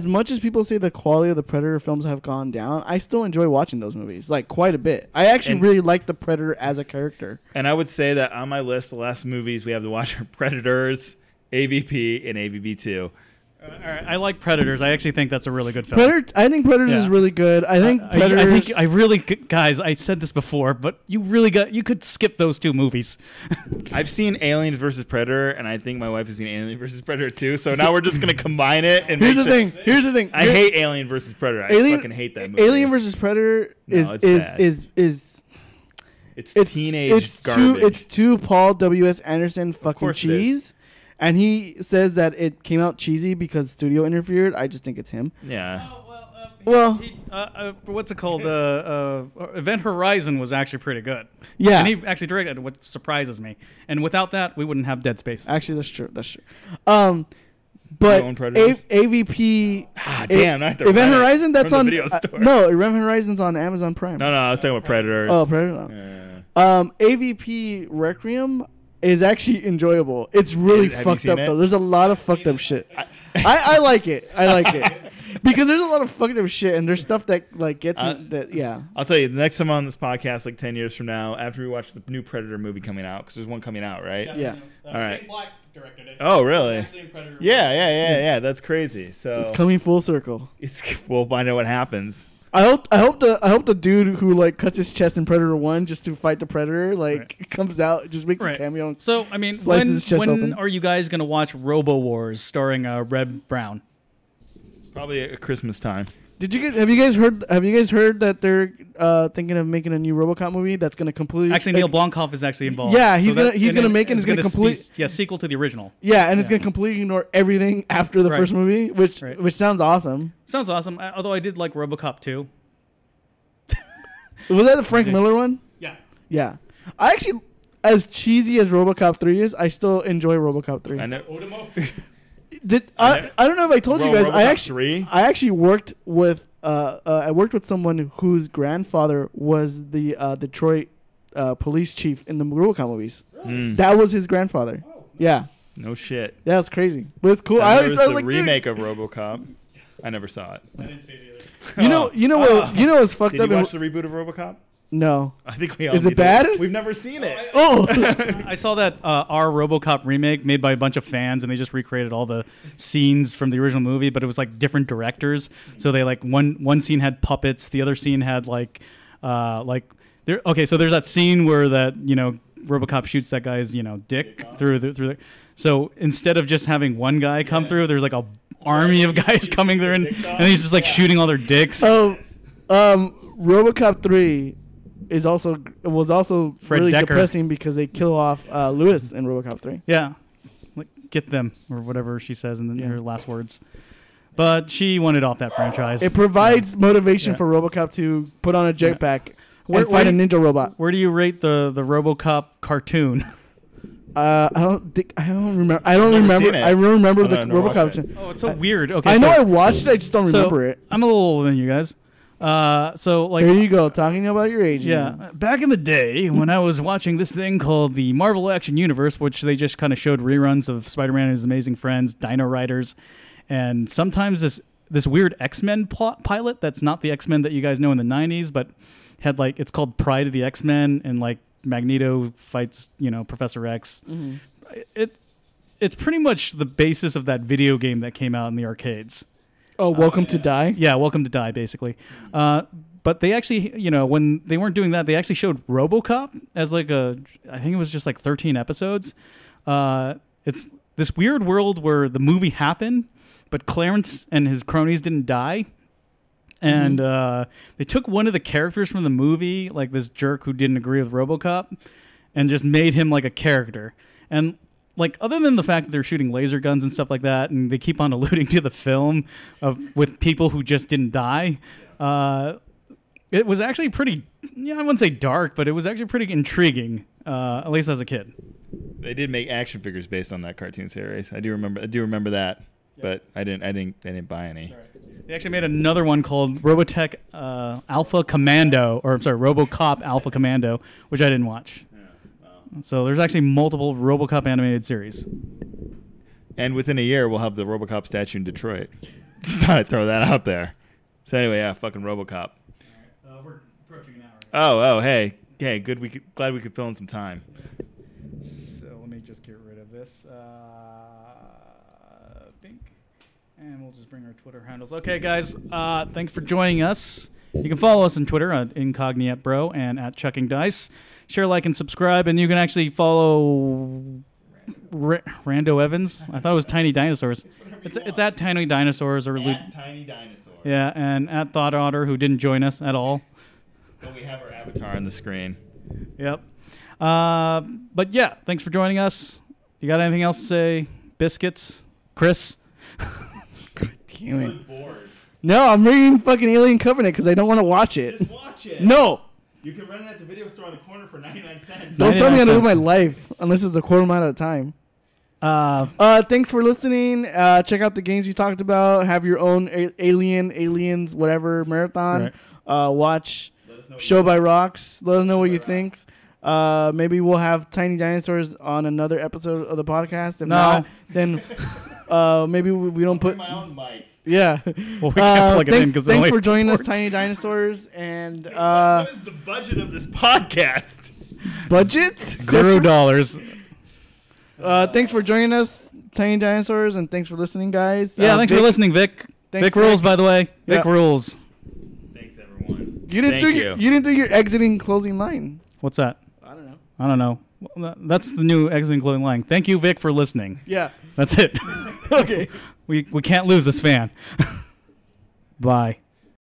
much as people say the quality of the Predator films have gone down, I still enjoy watching those movies, like quite a bit. I actually really like the Predator as a character. And I would say that on my list, the last movies we have to watch are Predators, AVP, and AVP 2. All right, I like Predators. I actually think that's a really good film. I think Predators is really good. I think Predators. I really, guys. I said this before, but you could skip those 2 movies. I've seen Aliens versus Predator, and I think my wife has seen Alien versus Predator too. So now we're just gonna combine it. And Here's the thing. I hate Alien versus Predator. I fucking hate that movie. Alien versus Predator is it's teenage garbage. It's too Paul W.S. Anderson fucking cheese. And he says that it came out cheesy because studio interfered. I just think it's him. Yeah. What's it called? Event Horizon was actually pretty good. Yeah. And he actually directed, what surprises me. And without that, we wouldn't have Dead Space. Actually, that's true. But AVP. Damn! Event Horizon. That's on. Video store. No, Event Horizon's on Amazon Prime. No, I was talking about Predators. Oh, Predator. No. AVP Requiem is actually enjoyable. It's really fucked up though. There's a lot of fucked up shit. I like it. Because there's a lot of fucked up shit, and there's stuff that like gets me. That yeah. I'll tell you, the next time on this podcast, like 10 years from now, after we watch the new Predator movie coming out, because there's one coming out, right? Yeah. All right. Shane Black directed it. Oh, really? Actually in Predator. Yeah. That's crazy. So It's coming full circle. We'll find out what happens. I hope the dude who like cuts his chest in Predator 1 just to fight the Predator comes out, just makes a cameo. So I mean, slices his chest when open. are you guys gonna watch Robo Wars starring Reb Brown? Probably at Christmas time. Have you guys heard that they're thinking of making a new RoboCop movie that's gonna completely Actually, Neil Blomkamp is actually involved. Yeah, he's gonna make it. It's gonna complete. Sequel to the original. Yeah, and it's gonna completely ignore everything after the first movie, which sounds awesome. Sounds awesome. Although I did like RoboCop 2. Was that the Frank Miller one? Yeah. Yeah. I actually, as cheesy as RoboCop 3 is, I still enjoy RoboCop 3. I know. Odemo. I don't know if I told you guys. RoboCop I actually worked with someone whose grandfather was the Detroit police chief in the RoboCop movies. Really? That was his grandfather. Oh, Yeah. No shit. Yeah, it's crazy, but it's cool. I was the like, remake of RoboCop. I never saw it. I didn't see it either. You know what's fucked Did up? you watch the reboot of RoboCop? No. I think we all. Is it bad? We've never seen it. Oh. I saw that our RoboCop remake made by a bunch of fans, and they just recreated all the scenes from the original movie, but it was like different directors. So they like one scene had puppets, the other scene had there. Okay, so there's that scene where RoboCop shoots that guy's dick through the. So instead of just having one guy come through, there's like a army of guys coming there, and he's just like shooting all their dicks. Oh, RoboCop 3 was also Fred really Decker. depressing because they kill off Lewis in RoboCop 3. Yeah, like get them or whatever she says in her last words. But she wanted off that franchise. It provides motivation for RoboCop to put on a jetpack and fight a ninja robot. Where do you rate the RoboCop cartoon? I don't remember. I don't Never remember. seen it. I remember Oh, the no, I've never watched RoboCop. it. Oh, it's so weird. Okay, I know so, I watched it. I just don't remember it. I'm a little older than you guys. So like There you go, talking about your age. yeah, again. back in the day when I was watching this thing called the Marvel Action Universe, which they just kind of showed reruns of Spider-Man and His Amazing Friends, Dino Riders, and sometimes this weird X-Men pilot that's not the X-Men that you guys know in the 90s, but had like it's called Pride of the X-Men, and like Magneto fights, Professor X. Mhm. It's pretty much the basis of that video game that came out in the arcades. Oh, Welcome to Die. Yeah, Welcome to Die, basically. But they actually, when they weren't doing that, they actually showed RoboCop as like I think it was just like 13 episodes. It's this weird world where the movie happened, but Clarence and his cronies didn't die. And they took one of the characters from the movie, like this jerk who didn't agree with RoboCop, and just made him like a character. And like, other than the fact that they're shooting laser guns and stuff like that, and they keep on alluding to the film with people who just didn't die, it was actually pretty, I wouldn't say dark, but it was actually pretty intriguing, at least as a kid. They did make action figures based on that cartoon series. I do remember that, but I didn't buy any. They actually made another one called Robotech Alpha Commando, or I'm sorry, RoboCop Alpha Commando, which I didn't watch. So there's actually multiple RoboCop animated series. And within a year, we'll have the RoboCop statue in Detroit. Just thought I'd throw that out there. So anyway, yeah, fucking RoboCop. We're approaching an hour. Oh, hey, good. Glad we could fill in some time. So let me just get rid of this. Think. And we'll just bring our Twitter handles. Okay, guys, thanks for joining us. You can follow us on Twitter at IncogniateBro and at ChuckingDice. Share, like, and subscribe, and you can actually follow Rando Evans. I thought it was Tiny Dinosaurs. It's at Tiny Dinosaurs or At Tiny Dinosaurs. yeah, and at Thought Otter, who didn't join us at all. But we have our avatar on the screen. Yep. But yeah, thanks for joining us. You got anything else to say? Biscuits, Chris. Damn it. I'm bored. No, I'm reading fucking Alien Covenant because I don't want to watch it. Just watch it. No. You can rent it at the video store on the corner for 99 cents. Don't tell me how to 99 live my cents. life unless it's a quarter amount of time. Thanks for listening. Check out the games you talked about. Have your own aliens, whatever marathon. Right. Watch Let us know Show by Rocks. Let us know what you think. Maybe we'll have Tiny Dinosaurs on another episode of the podcast. If not, then maybe we don't put. my own mic. Yeah. Well, we can't plug it in because thanks for joining us, Tiny Dinosaurs. And What is the budget of this podcast? budgets? $0. Thanks for joining us, Tiny Dinosaurs, and thanks for listening, guys. Yeah, thanks for listening, Vic. Thanks, Vic rules, Vic. by the way. Vic Yeah. rules. Thanks, everyone. You didn't do your exiting closing line. What's that? I don't know. I don't know. Well, that's the new exiting clothing line. Thank you, Vic, for listening. Yeah. That's it. Okay. We can't lose this fan. Bye.